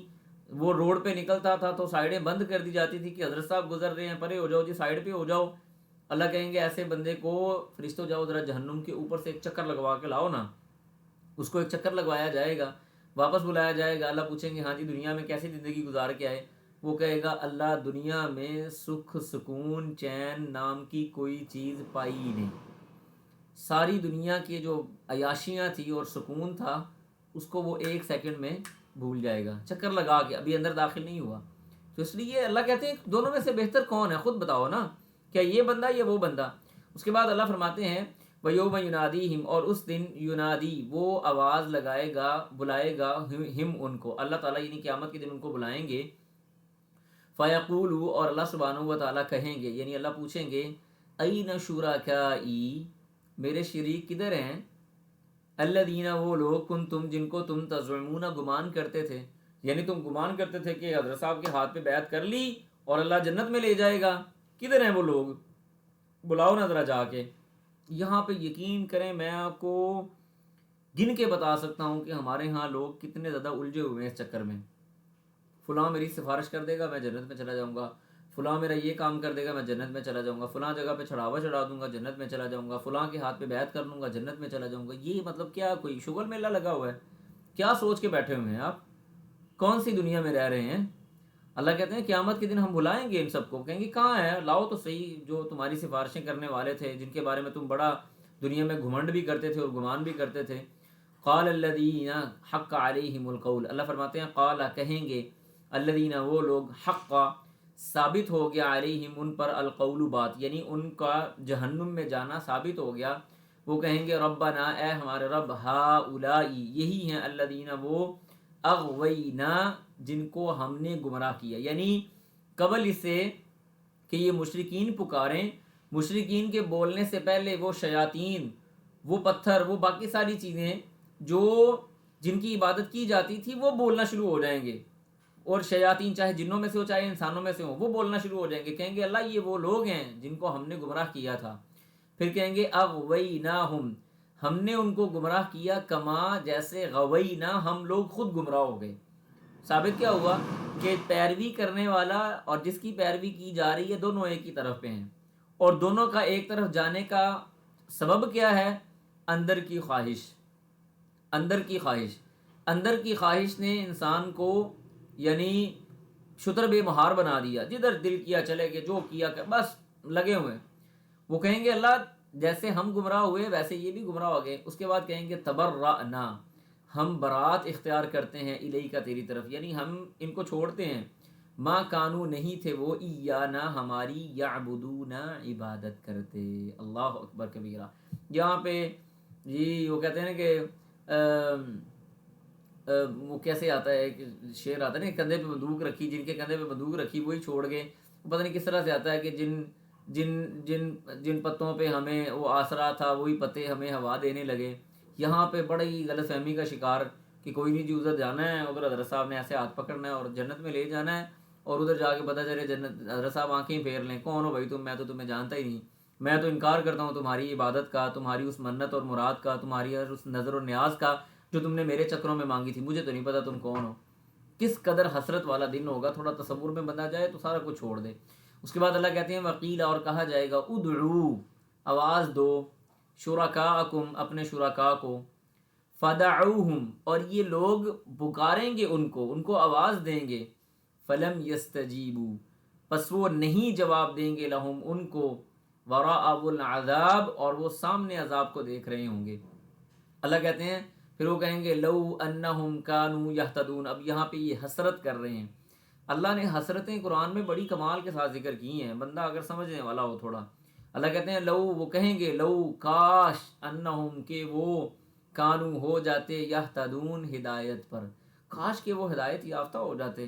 وہ روڈ پہ نکلتا تھا تو سائیڈیں بند کر دی جاتی تھی کہ حضرت صاحب گزر رہے ہیں, پرے ہو جاؤ جی, سائیڈ پہ ہو جاؤ. اللہ کہیں گے ایسے بندے کو فرشتوں جاؤ ذرا جہنم کے اوپر سے ایک چکر لگوا کے لاؤ نا. اس کو ایک چکر لگوایا جائے گا, واپس بلایا جائے گا, اللہ پوچھیں گے ہاں جی دنیا میں کیسی زندگی گزار کے آئے؟ وہ کہے گا اللہ دنیا میں سکھ سکون چین نام کی کوئی چیز پائی ہی نہیں, ساری دنیا کی جو عیاشیاں تھی اور سکون تھا اس کو وہ ایک سیکنڈ میں بھول جائے گا, چکر لگا کے, ابھی اندر داخل نہیں ہوا. تو اس لیے اللہ کہتے ہیں دونوں میں سے بہتر کون ہے, خود بتاؤ نا, کیا یہ بندہ یا وہ بندہ؟ اس کے بعد اللہ فرماتے ہیں وَيَوْمَ يُنَادِيهِمْ, اور اس دن ینادی, وہ آواز لگائے گا, بلائے گا, ہم ان کو, اللہ تعالیٰ یعنی قیامت کے دن ان کو بلائیں گے. فَيَقُولُ, اور اللہ سبحانہ و تعالیٰ کہیں گے, یعنی اللہ پوچھیں گے أَيْنَ شُرَكَائِي, میرے شریک کدھر ہیں؟ الذین, وہ لوگ, کنتم, جن کو تم تزعمون, گمان کرتے تھے, یعنی تم گمان کرتے تھے کہ حضرت صاحب کے ہاتھ پہ بیعت کر لی اور اللہ جنت میں لے جائے گا. کدھر ہیں وہ لوگ؟ بلاؤ نا ذرا جا کے. یہاں پہ یقین کریں میں آپ کو گن کے بتا سکتا ہوں کہ ہمارے ہاں لوگ کتنے زیادہ الجھے ہوئے ہیں اس چکر میں. فلاں میری سفارش کر دے گا میں جنت میں چلا جاؤں گا, فلاں میرا یہ کام کر دے گا میں جنت میں چلا جاؤں گا, فلاں جگہ پہ چڑھاوا چڑھا دوں گا جنت میں چلا جاؤں گا, فلاں کے ہاتھ پہ بیعت کر لوں گا جنت میں چلا جاؤں گا. یہ مطلب کیا کوئی شغل میلہ لگا ہوا ہے؟ کیا سوچ کے بیٹھے ہوئے ہیں آپ؟ کون سی دنیا میں رہ رہے ہیں؟ اللہ کہتے ہیں قیامت کے دن ہم بلائیں گے ان سب کو, کہیں گے کہاں ہے, لاؤ تو صحیح جو تمہاری سفارشیں کرنے والے تھے, جن کے بارے میں تم بڑا دنیا میں گھمنڈ بھی کرتے تھے اور گمان بھی کرتے تھے. قال الذین حق علیہم القول, اللہ فرماتے ہیں قال, کہیں گے, الذین, وہ لوگ, حق, ثابت ہو گیا, علیہم, ان پر, القول, بات, یعنی ان کا جہنم میں جانا ثابت ہو گیا. وہ کہیں گے ربنا, اے ہمارے رب, ہؤلائی, یہی ہیں, الذین, وہ, اغوینا, جن کو ہم نے گمراہ کیا. یعنی قبل اس سے کہ یہ مشرکین پکاریں, مشرکین کے بولنے سے پہلے وہ شیاطین, وہ پتھر, وہ باقی ساری چیزیں جو جن کی عبادت کی جاتی تھی وہ بولنا شروع ہو جائیں گے. اور شیاطین چاہے جنوں میں سے ہو چاہے انسانوں میں سے ہوں, وہ بولنا شروع ہو جائیں گے, کہیں گے اللہ یہ وہ لوگ ہیں جن کو ہم نے گمراہ کیا تھا. پھر کہیں گے اغویناہم, ہم نے ان کو گمراہ کیا, کما, جیسے, غوینا, ہم لوگ خود گمراہ ہو گئے. ثابت کیا ہوا کہ پیروی کرنے والا اور جس کی پیروی کی جا رہی ہے دونوں ایک ہی طرف پہ ہیں, اور دونوں کا ایک طرف جانے کا سبب کیا ہے؟ اندر کی خواہش. اندر کی خواہش, اندر کی خواہش نے انسان کو یعنی شتر بے مہار بنا دیا, جدھر دل کیا چلے گئے, جو کیا بس لگے ہوئے. وہ کہیں گے اللہ جیسے ہم گمراہ ہوئے ویسے یہ بھی گمراہ ہو گئے. اس کے بعد کہیں گے تبرأنا, ہم برات اختیار کرتے ہیں, الیک, تیری طرف, یعنی ہم ان کو چھوڑتے ہیں, ما کانو, نہیں تھے وہ, ایانا, ہماری, یعبدون, عبادت کرتے. اللہ اکبر کبیرہ. یہاں پہ جی وہ کہتے ہیں کہ وہ کیسے آتا ہے, ایک شعر آتا ہے نا, کندھے پہ بندوق رکھی, جن کے کندھے پہ بندوق رکھی وہی چھوڑ گئے. پتہ نہیں کس طرح سے آتا ہے کہ جن جن جن جن پتوں پہ ہمیں وہ آسرا تھا وہی پتے ہمیں ہوا دینے لگے. یہاں پہ بڑی غلط فہمی کا شکار کہ کوئی نہیں جی ادھر جانا ہے, ادھر حضرت صاحب نے ایسے ہاتھ پکڑنا ہے اور جنت میں لے جانا ہے, اور ادھر جا کے پتہ چلے جنت حضرت صاحب آنکھیں پھیر لیں, کون ہو بھائی تم, میں تو تمہیں جانتا ہی نہیں. میں تو انکار کرتا ہوں تمہاری عبادت کا، تمہاری اس منت اور مراد کا، تمہاری اس نظر و نیاز کا جو تم نے میرے چکروں میں مانگی تھی، مجھے تو نہیں پتہ تم کون ہو۔ کس قدر حسرت والا دن ہوگا، تھوڑا تصور میں بندہ جائے تو سارا کچھ چھوڑ دے۔ اس کے بعد اللہ کہتے ہیں وقیل، اور کہا جائے گا ادعو، آواز دو، شرکاءکم، اپنے شرکاء کو، فدعوہم، اور یہ لوگ پکاریں گے ان کو آواز دیں گے، فلم یستجیبوا، پس وہ نہیں جواب دیں گے، لہم ان کو، وراء العذاب، اور وہ سامنے عذاب کو دیکھ رہے ہوں گے۔ اللہ کہتے ہیں پھر وہ کہیں گے لو انہم کانوا یہتدون، اب یہاں پہ یہ حسرت کر رہے ہیں۔ اللہ نے حسرتیں قرآن میں بڑی کمال کے ساتھ ذکر کی ہیں، بندہ اگر سمجھنے والا ہو تھوڑا۔ اللہ کہتے ہیں لو، وہ کہیں گے لو، کاش، انہم، کہ وہ، کانو، ہو جاتے، یہتدون، ہدایت پر، کاش کہ وہ ہدایت یافتہ ہو جاتے۔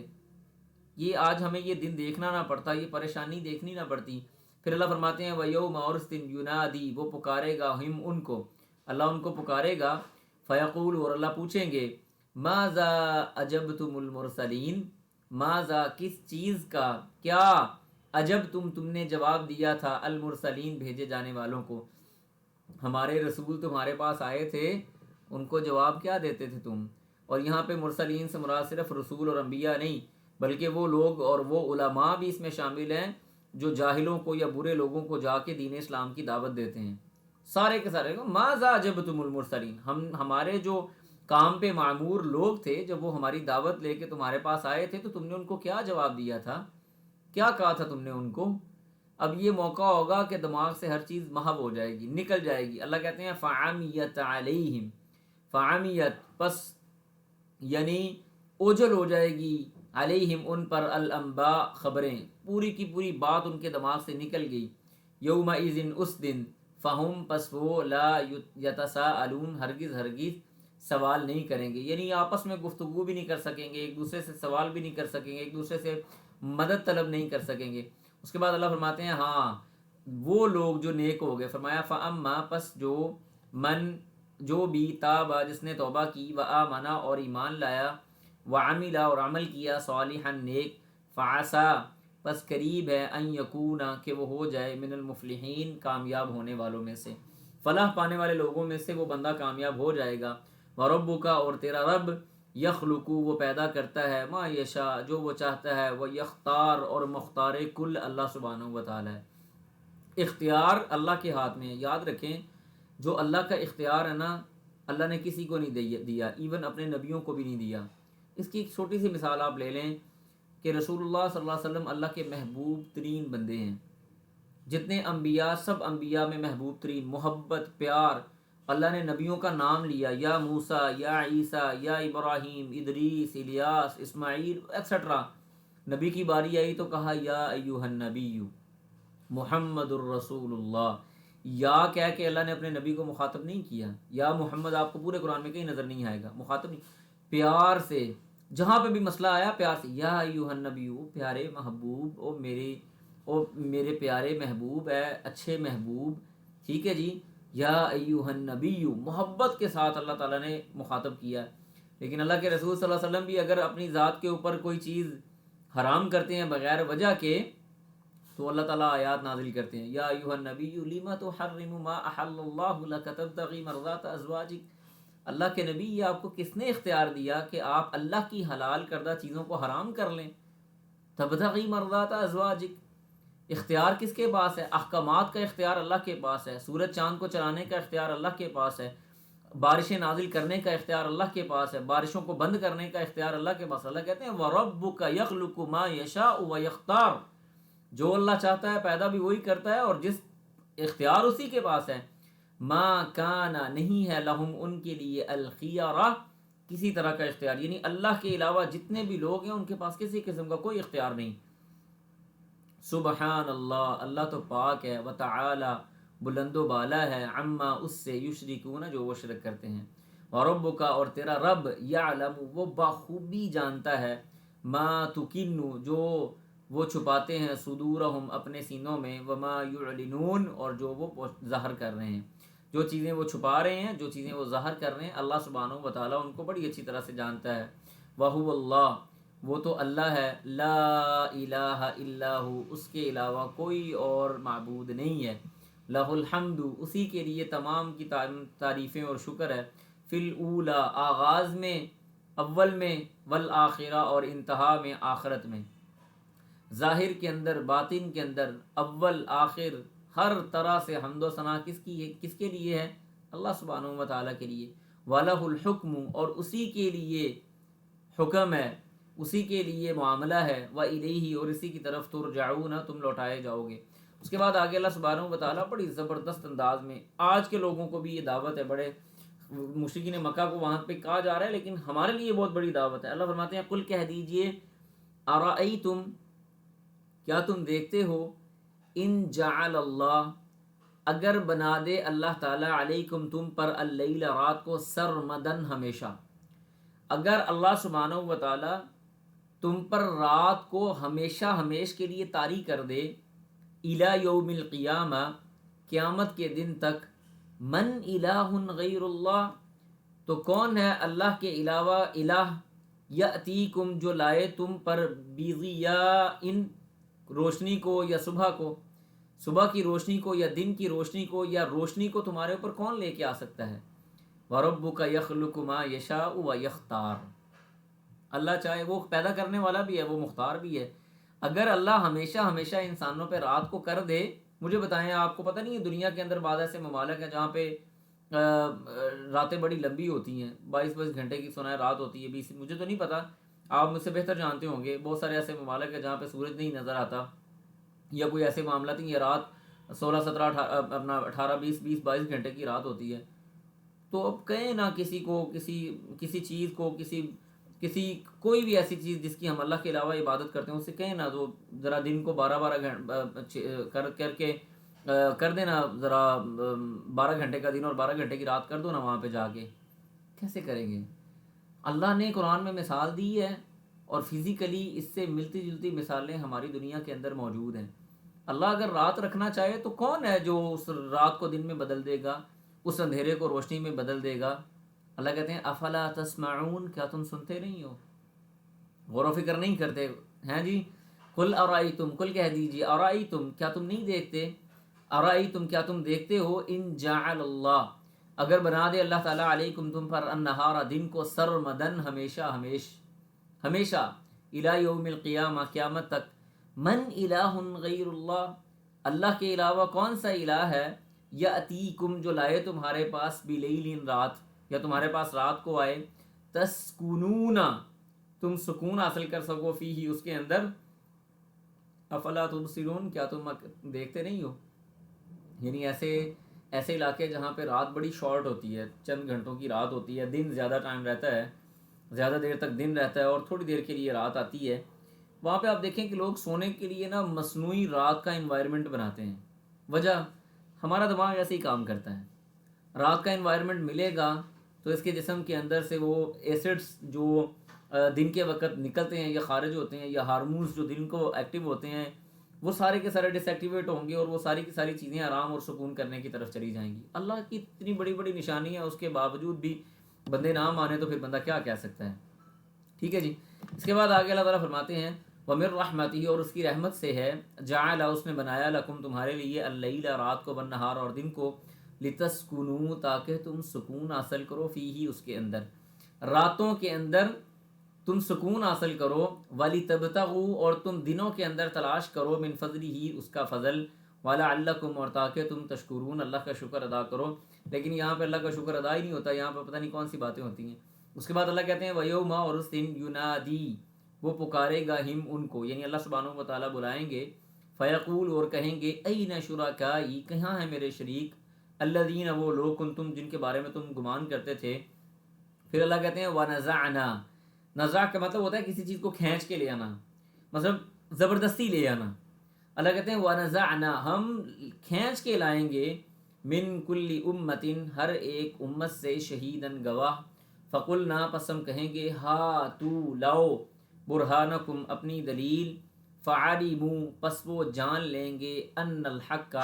یہ آج ہمیں یہ دن دیکھنا نہ پڑتا، یہ پریشانی دیکھنی نہ پڑتی۔ پھر اللہ فرماتے ہیں وَيَوْمَ عُرْسٍ يُنَادِي، وہ پکارے گا، ہم ان کو، اللہ ان کو پکارے گا، فیقول، اور اللہ پوچھیں گے ماذا اجبتم المرسلین، ماذا، کس چیز کا، کیا، تم نے جواب دیا تھا، المرسلین، بھیجے جانے والوں کو، ہمارے رسول تمہارے پاس آئے تھے، ان کو جواب کیا دیتے تھے تم؟ اور یہاں پہ مرسلین سے مراد صرف رسول اور انبیاء نہیں، بلکہ وہ لوگ اور وہ علماء بھی اس میں شامل ہیں جو جاہلوں کو یا برے لوگوں کو جا کے دین اسلام کی دعوت دیتے ہیں۔ سارے کے سارے ماذا اجبتم المرسلین، ہمارے جو کام پہ معمور لوگ تھے، جب وہ ہماری دعوت لے کے تمہارے پاس آئے تھے تو تم نے ان کو کیا جواب دیا تھا، کیا کہا تھا تم نے ان کو؟ اب یہ موقع ہوگا کہ دماغ سے ہر چیز محو ہو جائے گی، نکل جائے گی۔ اللہ کہتے ہیں فعمیت علیہم، فعمیت، پس یعنی اوجھل ہو جائے گی، علیہم، ان پر، الانباء، خبریں، پوری کی پوری بات ان کے دماغ سے نکل گئی، یومئذ، اس دن، فہم، پس وہ، لا یتساءلون، ہرگز ہرگز سوال نہیں کریں گے، یعنی آپس میں گفتگو بھی نہیں کر سکیں گے، ایک دوسرے سے سوال بھی نہیں کر سکیں گے، ایک دوسرے سے مدد طلب نہیں کر سکیں گے۔ اس کے بعد اللہ فرماتے ہیں ہاں وہ لوگ جو نیک ہو گئے، فرمایا فاما، پس جو بھی، تابا، جس نے توبہ کی، وآمنا، اور ایمان لایا، وعمل، اور عمل کیا، صالحا، نیک، فعسا، پس قریب ہے، ان یکونا، کہ وہ ہو جائے، من المفلحین، کامیاب ہونے والوں میں سے، فلاح پانے والے لوگوں میں سے وہ بندہ کامیاب ہو جائے گا۔ وربک، اور تیرا رب، یخلق، وہ پیدا کرتا ہے، ما یشاء، جو وہ چاہتا ہے، وہ یختار، اور مختار کل اللہ سبحانہ و تعالی ہے۔ اختیار اللہ کے ہاتھ میں ہے، یاد رکھیں، جو اللہ کا اختیار ہے نا، اللہ نے کسی کو نہیں دیا، ایون اپنے نبیوں کو بھی نہیں دیا۔ اس کی ایک چھوٹی سی مثال آپ لے لیں کہ رسول اللہ صلی اللہ علیہ وسلم اللہ کے محبوب ترین بندے ہیں، جتنے انبیاء، سب انبیاء میں محبوب ترین، محبت، پیار، اللہ نے نبیوں کا نام لیا، یا موسیٰ، یا عیسیٰ، یا ابراہیم، ادریس، الیاس، اسماعیل، ایکسٹرا۔ نبی کی باری آئی تو کہا یا ایوہ النبی محمد الرسول اللہ، یا کہہ کے اللہ نے اپنے نبی کو مخاطب نہیں کیا، یا محمد آپ کو پورے قرآن میں کہیں نظر نہیں آئے گا، مخاطب نہیں، پیار سے، جہاں پہ بھی مسئلہ آیا پیار سے، یا ایوہ النبی، پیارے محبوب، او میرے پیارے محبوب ہے، اچھے محبوب، ٹھیک ہے جی، یا ایوہ النبی، محبت کے ساتھ اللہ تعالیٰ نے مخاطب کیا۔ لیکن اللہ کے رسول صلی اللہ علیہ وسلم بھی اگر اپنی ذات کے اوپر کوئی چیز حرام کرتے ہیں بغیر وجہ کے، تو اللہ تعالیٰ آیات نازل کرتے ہیں، یا ایھا النبی لما تحرم ما احل اللہ لک تبتغی مرضات ازواجک، اللہ کے نبی، یہ آپ کو کس نے اختیار دیا کہ آپ اللہ کی حلال کردہ چیزوں کو حرام کر لیں؟ تبتغی مرضات ازواجک، اختیار کس کے پاس ہے؟ احکامات کا اختیار اللہ کے پاس ہے، سورج چاند کو چلانے کا اختیار اللہ کے پاس ہے، بارشیں نازل کرنے کا اختیار اللہ کے پاس ہے، بارشوں کو بند کرنے کا اختیار اللہ کے پاس۔ اللہ کہتے ہیں وَرَبُّكَ يَخْلُقُ مَا يَشَاءُ وَيَخْتَارُ، جو اللہ چاہتا ہے پیدا بھی وہی کرتا ہے، اور جس اختیار اسی کے پاس ہے۔ ما کانا، نہیں ہے، لہم، ان کے لیے، الخیارہ، کسی طرح کا اختیار، یعنی اللہ کے علاوہ جتنے بھی لوگ ہیں ان کے پاس کسی قسم کا کوئی اختیار نہیں۔ سبحان اللہ، اللہ تو پاک ہے، وتعالی، بلند و بالا ہے، عما، اس سے، یشرکون، جو وہ شرک کرتے ہیں، وربک، اور تیرا رب، یعلم، وہ بخوبی جانتا ہے، ما تکنو، جو وہ چھپاتے ہیں، صدورہم، اپنے سینوں میں، وما یعلنون، اور جو وہ ظاہر کر رہے ہیں، جو چیزیں وہ چھپا رہے ہیں، جو چیزیں وہ ظاہر کر رہے ہیں، اللہ سبحانہ و تعالیٰ ان کو بڑی اچھی طرح سے جانتا ہے۔ وَهُوَ اللَّهُ، وہ تو اللہ ہے، لا الہ الا ہو، اس کے علاوہ کوئی اور معبود نہیں ہے، لہ الحمد، اسی کے لیے تمام کی تعریفیں اور شکر ہے، فی الاولی، آغاز میں، اول میں، والآخرہ، اور انتہا میں، آخرت میں، ظاہر کے اندر، باطن کے اندر، اول آخر، ہر طرح سے حمد و ثنا کس کی ہے؟ کس کے لیے ہے؟ اللہ سبحانہ و تعالیٰ کے لیے۔ وَلَهُ الْحُكْمُ، اور اسی کے لیے حکم ہے، اسی کے لیے معاملہ ہے، وَإِلَيْهِ، اور اسی کی طرف ترجعون، تم لوٹائے جاؤ گے۔ اس کے بعد آگے اللہ سبحانہ و تعالیٰ بڑی زبردست انداز میں، آج کے لوگوں کو بھی یہ دعوت ہے، بڑے مشرکین مکہ کو وہاں پہ کہا جا رہا ہے لیکن ہمارے لیے بہت بڑی دعوت ہے۔ اللہ فرماتے ہیں قل کہہ دیجئے، ارأیتم، کیا تم دیکھتے ہو، ان جعل اللہ، اگر بنا دے اللہ تعالیٰ، علیکم تم پر، اللیل رات کو، سرمدن ہمیشہ، اگر اللہ سبحانہ و تعالیٰ تم پر رات کو ہمیشہ ہمیش کے لیے طاری کر دے، الی یوم القیامہ، قیامت کے دن تک، من الہ غیر اللہ، تو کون ہے اللہ کے علاوہ الہ، یأتیکم، جو لائے تم پر، بضیاء، روشنی کو، یا صبح کو، صبح کی روشنی کو، یا دن کی روشنی کو، یا روشنی کو تمہارے اوپر کون لے کے آ سکتا ہے؟ وَرَبُّكَ يَخْلُقُ مَا يَشَاءُ وَيَخْتَارُ، اللہ چاہے، وہ پیدا کرنے والا بھی ہے، وہ مختار بھی ہے۔ اگر اللہ ہمیشہ ہمیشہ انسانوں پہ رات کو کر دے، مجھے بتائیں، آپ کو پتہ نہیں ہے دنیا کے اندر بعض ایسے ممالک ہیں جہاں پہ راتیں بڑی لمبی ہوتی ہیں، 22 گھنٹے کی سنائے رات ہوتی ہے، 20، مجھے تو نہیں پتہ، آپ مجھ سے بہتر جانتے ہوں گے۔ بہت سارے ایسے ممالک ہیں جہاں پہ سورج نہیں نظر آتا، یا کوئی ایسے معاملات ہیں، یہ رات 16 17 اپنا 18 20 22 گھنٹے کی رات ہوتی ہے۔ تو اب کہیں نہ کسی کو، کسی چیز کو، کسی کوئی بھی ایسی چیز جس کی ہم اللہ کے علاوہ عبادت کرتے ہیں، اس سے کہیں نہ تو ذرا دن کو 12 کر کے کر دینا، ذرا 12 گھنٹے کا دن اور 12 گھنٹے کی رات کر دو نا وہاں پہ جا کے، کیسے کریں گے؟ اللہ نے قرآن میں مثال دی ہے، اور فزیکلی اس سے ملتی جلتی مثالیں ہماری دنیا کے اندر موجود ہیں۔ اللہ اگر رات رکھنا چاہے تو کون ہے جو اس رات کو دن میں بدل دے گا، اس اندھیرے کو روشنی میں بدل دے گا؟ اللہ کہتے ہیں افلا تسمعون، کیا تم سنتے نہیں ہو، غور و فکر نہیں کرتے ہیں جی؟ قل ارائیتم، قل کہہ دیجیے، ارائیتم، کیا تم نہیں دیکھتے، ارائیتم، کیا تم دیکھتے ہو، ان جعل اللہ، اگر بنا دے اللہ تعالیٰ، علیکم تم پر، النہار، دن کو، سرمدن، ہمیشہ ہمیشہ، الی یوم القیامہ، قیامت تک، من الہ غیر اللہ، اللہ کے علاوہ کون سا الہ ہے، یاتیکم، جو لائے تمہارے پاس، بلیل، رات، یا تمہارے پاس رات کو آئے، تسکنون، تم سکون حاصل کر سکو، فیہ، اس کے اندر، افلا تبصرون، کیا تم دیکھتے نہیں ہو؟ یعنی ایسے علاقے جہاں پہ رات بڑی شارٹ ہوتی ہے، چند گھنٹوں کی رات ہوتی ہے، دن زیادہ ٹائم رہتا ہے، زیادہ دیر تک دن رہتا ہے اور تھوڑی دیر کے لیے رات آتی ہے، وہاں پہ آپ دیکھیں کہ لوگ سونے کے لیے نا مصنوعی رات کا انوائرمنٹ بناتے ہیں۔ وجہ، ہمارا دماغ ایسے ہی کام کرتا ہے، رات کا انوائرمنٹ ملے گا تو اس کے جسم کے اندر سے وہ ایسڈس جو دن کے وقت نکلتے ہیں یا خارج ہوتے ہیں، یا ہارمونز جو دن کو ایکٹیو ہوتے ہیں، وہ سارے کے سارے ڈس ایکٹیویٹ ہوں گے، اور وہ ساری کی ساری چیزیں آرام اور سکون کرنے کی طرف چلی جائیں گی۔ اللہ کی اتنی بڑی بڑی نشانی ہے، اس کے باوجود بھی بندے نہ مانے تو پھر بندہ کیا کہہ سکتا ہے؟ ٹھیک ہے جی۔ اس کے بعد آگے اللہ تعالیٰ فرماتے ہیں وَمِن رَحْمَتِهِ، اور اس کی رحمت سے ہے، جعل، اس نے بنایا، لکم، تمہارے لیے، اللیل، رات کو، والنہار، اور دن کو، لتسکنوا، تاکہ تم سکون حاصل کرو، فیہ، اس کے اندر، راتوں کے اندر تم سکون حاصل کرو، وَلِتَبْتَغُوا، اور تم دنوں کے اندر تلاش کرو، من فضلہ، اس کا فضل، وَلَعَلَّكُمْ، اور تاکہ تم تشکرون، اللہ کا شکر ادا کرو۔ لیکن یہاں پہ اللہ کا شکر ادا ہی نہیں ہوتا، یہاں پہ پتہ نہیں کون سی باتیں ہوتی ہیں۔ اس کے بعد اللہ کہتے ہیں وَيَوْمَ، اور اس دن، يُنَادِي، وہ پکارے گا، ہم، ان کو، یعنی اللہ سبحانہ و تعالیٰ بلائیں گے، فیقول، اور کہیں گے، أَيْنَ شُرَكَائِي، کہاں ہیں میرے شریک، الذین، وہ لوگ، کنتم، جن کے بارے میں تم گمان کرتے تھے۔ پھر اللہ کہتے ہیں وَنَزَعْنَا، نزع کا مطلب ہوتا ہے کسی چیز کو کھینچ کے لے آنا، مطلب زبردستی لے آنا۔ اللہ کہتے ہیں وَنَزَعْنَا، ہم کھینچ کے لائیں گے، من کل امتن، ہر ایک امت سے، شہیدن، گواہ، فقلنا، پس ہم کہیں گے، ہاتو، لاؤ، برہانکم، اپنی دلیل، فعلموا، پس وہ جان لیں گے، ان الحق،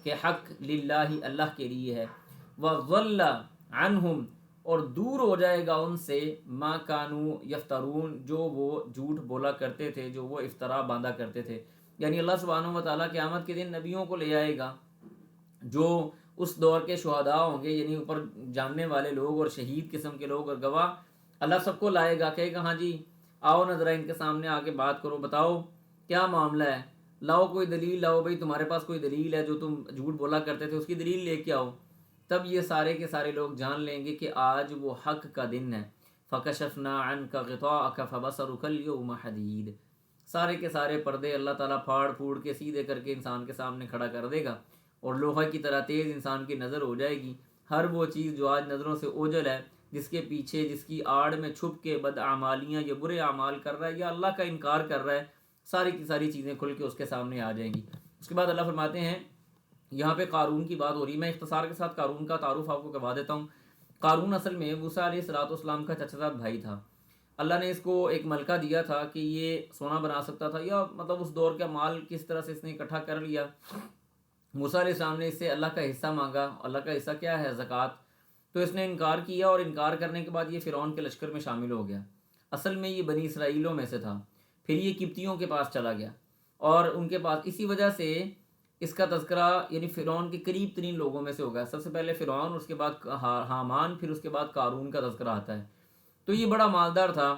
کہ حق، للہ، اللہ کے لیے ہے، وضل عنہم، اور دور ہو جائے گا ان سے، ما کانوا یفترون، جو وہ جھوٹ بولا کرتے تھے، جو وہ افطرا باندھا کرتے تھے۔ یعنی اللہ سبحانہ و تعالیٰ قیامت کے دن نبیوں کو لے آئے گا، جو اس دور کے شہداء ہوں گے، یعنی اوپر جاننے والے لوگ اور شہید قسم کے لوگ اور گواہ، اللہ سب کو لائے گا، کہے گا ہاں جی آؤ نا ذرا ان کے سامنے آ کے بات کرو، بتاؤ کیا معاملہ ہے، لاؤ کوئی دلیل لاؤ، بھائی تمہارے پاس کوئی دلیل ہے جو تم جھوٹ بولا کرتے تھے اس کی دلیل لے کے آؤ۔ تب یہ سارے کے سارے لوگ جان لیں گے کہ آج وہ حق کا دن ہے۔ فَكَشَفْنَا عَنْكَ غِطَاءَكَ فَبَصَرُكَ الْيَوْمَ حَدِيدٌ، سارے کے سارے پردے اللہ تعالیٰ پھاڑ پھوڑ کے سیدھے کر کے انسان کے سامنے کھڑا کر دے گا، اور لوہے کی طرح تیز انسان کی نظر ہو جائے گی۔ ہر وہ چیز جو آج نظروں سے اوجھل ہے، جس کے پیچھے جس کی آڑ میں چھپ کے بدعمالیاں یا برے اعمال کر رہا ہے یا اللہ کا انکار کر رہا ہے، ساری کی ساری چیزیں کھل کے اس کے سامنے آ جائیں گی۔ اس کے بعد اللہ فرماتے ہیں، یہاں پہ قارون کی بات ہو رہی ہے، میں اختصار کے ساتھ قارون کا تعارف آپ کو کروا دیتا ہوں۔ قارون اصل میں موسیٰ علیہ السلام کا چچا زاد بھائی تھا۔ اللہ نے اس کو ایک ملکہ دیا تھا کہ یہ سونا بنا سکتا تھا، یا مطلب اس دور کا مال کس طرح سے اس نے اکٹھا کر لیا۔ موسیٰ علیہ السلام نے اس سے اللہ کا حصہ مانگا، اللہ کا حصہ کیا ہے؟ زکوٰۃ، تو اس نے انکار کیا، اور انکار کرنے کے بعد یہ فرعون کے لشکر میں شامل ہو گیا۔ اصل میں یہ بنی اسرائیلوں میں سے تھا، پھر یہ قبطیوں کے پاس چلا گیا، اور ان کے پاس اسی وجہ سے اس کا تذکرہ یعنی فرعون کے قریب ترین لوگوں میں سے ہوگا۔ سب سے پہلے فرعون، اس کے بعد حامان، پھر اس کے بعد قارون کا تذکرہ آتا ہے۔ تو یہ بڑا مالدار تھا،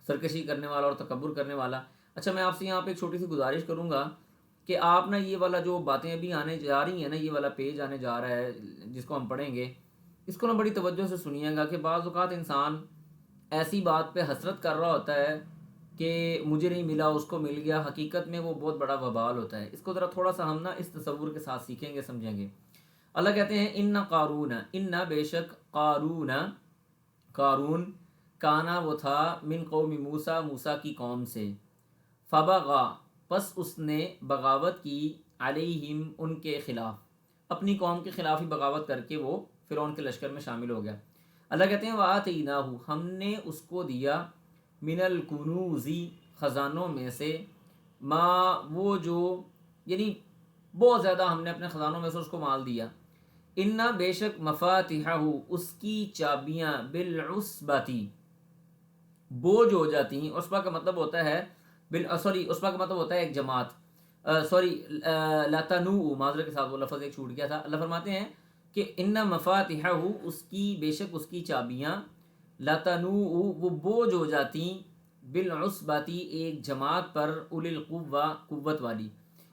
سرکشی کرنے والا اور تکبر کرنے والا۔ اچھا، میں آپ سے یہاں پہ ایک چھوٹی سی گزارش کروں گا کہ آپ نا یہ والا جو باتیں ابھی آنے جا رہی ہیں نا، یہ والا پیج آنے جا رہا ہے جس کو ہم پڑھیں گے، اس کو نا بڑی توجہ سے سنیے گا کہ بعض اوقات انسان ایسی بات پہ حسرت کر رہا ہوتا ہے کہ مجھے نہیں ملا اس کو مل گیا، حقیقت میں وہ بہت بڑا وبال ہوتا ہے۔ اس کو ذرا تھوڑا سا ہم نا اس تصور کے ساتھ سیکھیں گے، سمجھیں گے۔ اللہ کہتے ہیں ان قارون، ان بے شک قارون، قارون کانا وہ تھا من قوم موسیٰ، موسیٰ کی قوم سے، فبغا پس اس نے بغاوت کی، علیہم ان کے خلاف، اپنی قوم کے خلاف ہی بغاوت کر کے وہ فرعون کے لشکر میں شامل ہو گیا۔ اللہ کہتے ہیں وآتیناہ، ہم نے اس کو دیا، من الکنوز خزانوں میں سے، ما وہ جو یعنی بہت زیادہ ہم نے اپنے خزانوں میں سے اس کو مال دیا، ان بے شک مفاتحہ اس کی چابیاں، بالعصبتی بوجھ ہو جاتی ہیں۔ عصبہ کا مطلب ہوتا ہے عصبہ کا مطلب ہوتا ہے ایک جماعت، لاتنوع، معذرت کے ساتھ وہ لفظ ایک چھوٹ گیا تھا۔ اللہ فرماتے ہیں کہ ان مفاتحہ اس کی بے شک اس کی چابیاں، لاتنوع وہ بوجھ ہو جاتی، بالعصبتی ایک جماعت پر، اولی القوہ قوت والی،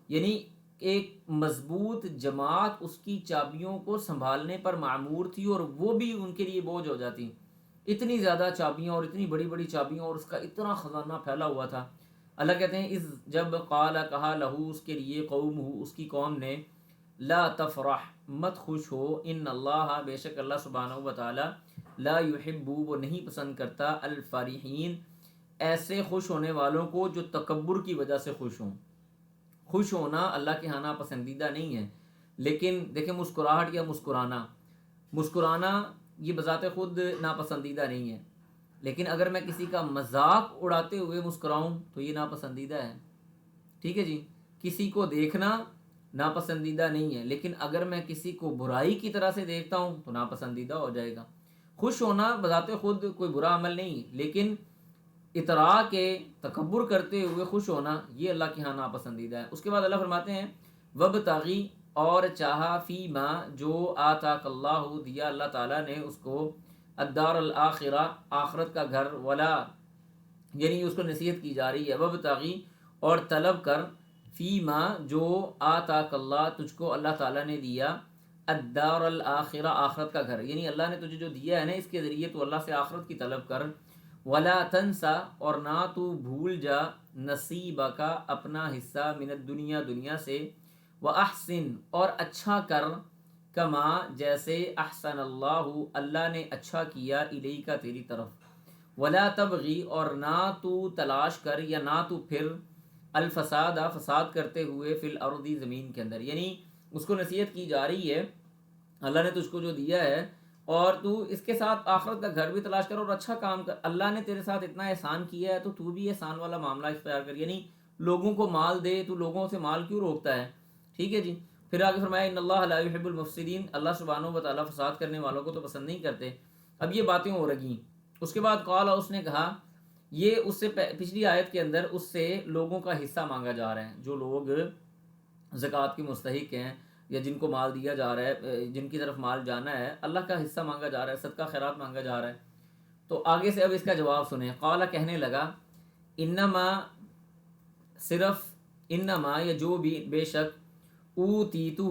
یعنی ایک مضبوط جماعت اس کی چابیوں کو سنبھالنے پر معمور تھی، اور وہ بھی ان کے لیے بوجھ ہو جاتی۔ اتنی زیادہ چابیاں اور اتنی بڑی بڑی چابیاں، اور اس کا اتنا خزانہ پھیلا ہوا تھا۔ اللہ کہتے ہیں اس جب قال کہا لہو اس کے لیے، قوم اس کی قوم نے، لا تفرح مت خوش ہو، ان اللہ بے شک اللہ سبحانہ و تعالی، لا یحب وہ نہیں پسند کرتا، الفرحین ایسے خوش ہونے والوں کو جو تکبر کی وجہ سے خوش ہوں۔ خوش ہونا اللہ کے ہاں پسندیدہ نہیں ہے، لیکن دیکھیں مسکراہٹ یا مسکرانا یہ بذات خود ناپسندیدہ نہیں ہے، لیکن اگر میں کسی کا مذاق اڑاتے ہوئے مسکراؤں تو یہ ناپسندیدہ ہے۔ ٹھیک ہے جی، کسی کو دیکھنا ناپسندیدہ نہیں ہے، لیکن اگر میں کسی کو برائی کی طرح سے دیکھتا ہوں تو ناپسندیدہ ہو جائے گا۔ خوش ہونا بذات خود کوئی برا عمل نہیں، لیکن اطراء کے تکبر کرتے ہوئے خوش ہونا یہ اللہ کے ہاں ناپسندیدہ ہے۔ اس کے بعد اللہ فرماتے ہیں وابتغی اور چاہا، فیما جو آتاک اللہ دیا اللہ تعالیٰ نے اس کو، الدار الآخرہ آخرت کا گھر، ولا یعنی اس کو نصیحت کی جا رہی ہے، وابتغی اور طلب کر، فیما جو آتاک اللہ تجھ کو اللہ تعالیٰ نے دیا، الدار الآخرہ آخرت کا گھر، یعنی اللہ نے تجھے جو دیا ہے نا اس کے ذریعے تو اللہ سے آخرت کی طلب کر، ولا تنسا اور نہ تو بھول جا، نصیبہ کا اپنا حصہ، من الدنیا دنیا سے، واحسن اور اچھا کر، کما جیسے، احسن اللہ اللہ نے اچھا کیا، الیک تیری طرف، ولا تبغی اور نہ تو تلاش کر یا نہ تو پھر، الفساد فساد کرتے ہوئے، فی الارض زمین کے اندر، یعنی اس کو نصیحت کی جا رہی ہے اللہ نے تجھ کو جو دیا ہے، اور تو اس کے ساتھ آخرت کا گھر بھی تلاش کر اور اچھا کام کر، اللہ نے تیرے ساتھ اتنا احسان کیا ہے تو بھی احسان والا معاملہ اختیار کر، یعنی لوگوں کو مال دے، تو لوگوں سے مال کیوں روکتا ہے؟ ٹھیک ہے جی، پھر آگے فرمایا ان اللہ لا یحب المفسدین، اللہ سبحانہ و تعالیٰ فساد کرنے والوں کو تو پسند نہیں کرتے۔ اب یہ باتیں ہو رہی، اس کے بعد قال اس نے کہا، یہ اس سے پچھلی آیت کے اندر اس سے لوگوں کا حصہ مانگا جا رہا ہے، جو لوگ زکوٰۃ کے مستحق ہیں یا جن کو مال دیا جا رہا ہے، جن کی طرف مال جانا ہے، اللہ کا حصہ مانگا جا رہا ہے، صدقہ خیرات مانگا جا رہا ہے. تو آگے سے اب اس کا جواب سنیں. قال کہنے لگا انما صرف انما یا جو بھی بے شک اوتیتہ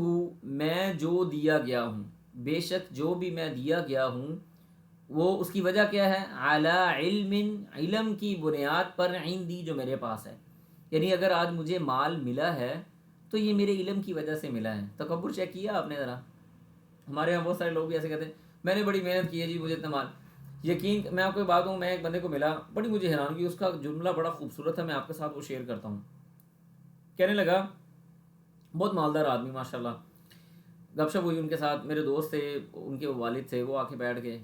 میں جو دیا گیا ہوں، بے شک جو بھی میں دیا گیا ہوں وہ اس کی وجہ کیا ہے؟ علی علم، علم کی بنیاد پر، عندی جو میرے پاس ہے. یعنی اگر آج مجھے مال ملا ہے تو یہ میرے علم کی وجہ سے ملا ہے. تکبر چیک کیا آپ نے ذرا؟ ہمارے یہاں بہت سارے لوگ بھی ایسے کہتے ہیں میں نے بڑی محنت کی ہے جی مجھے اتنا مال. یقین میں آپ کو ایک بات ہوں، میں ایک بندے کو ملا، بڑی مجھے حیران کی، اس کا جملہ بڑا خوبصورت ہے، میں آپ کے ساتھ وہ شیئر کرتا ہوں. کہنے لگا بہت مالدار آدمی ماشاء اللہ، گپ شپ ہوئی ان کے ساتھ، میرے دوست تھے، ان کے والد تھے، وہ آ کے بیٹھ گئے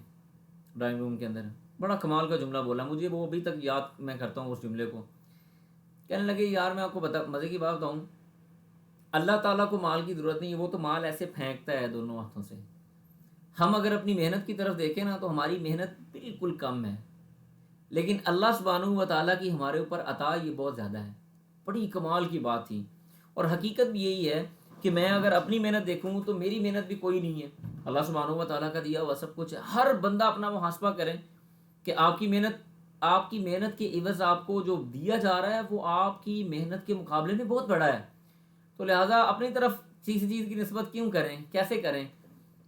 ڈرائنگ روم کے اندر. بڑا کمال کا جملہ بولا، مجھے وہ ابھی تک یاد میں کرتا ہوں اس جملے کو. کہنے لگے یار میں آپ کو مزے کی بات بتاؤں، اللہ تعالیٰ کو مال کی ضرورت نہیں ہے، وہ تو مال ایسے پھینکتا ہے دونوں ہاتھوں سے. ہم اگر اپنی محنت کی طرف دیکھیں نا تو ہماری محنت بالکل کم ہے، لیکن اللہ سبحانہ و تعالیٰ کی ہمارے اوپر عطا یہ بہت زیادہ ہے. بڑی کمال کی بات تھی، اور حقیقت بھی یہی ہے کہ میں اگر اپنی محنت دیکھوں تو میری محنت بھی کوئی نہیں ہے، اللہ سبحانہ و تعالیٰ کا دیا ہوا سب کچھ ہے. ہر بندہ اپنا محاسبہ کریں کہ آپ کی محنت کے عوض آپ کو جو دیا جا رہا ہے وہ آپ کی محنت کے مقابلے میں بہت بڑا ہے. تو لہٰذا اپنی طرف کسی چیز کی نسبت کیوں کریں، کیسے کریں؟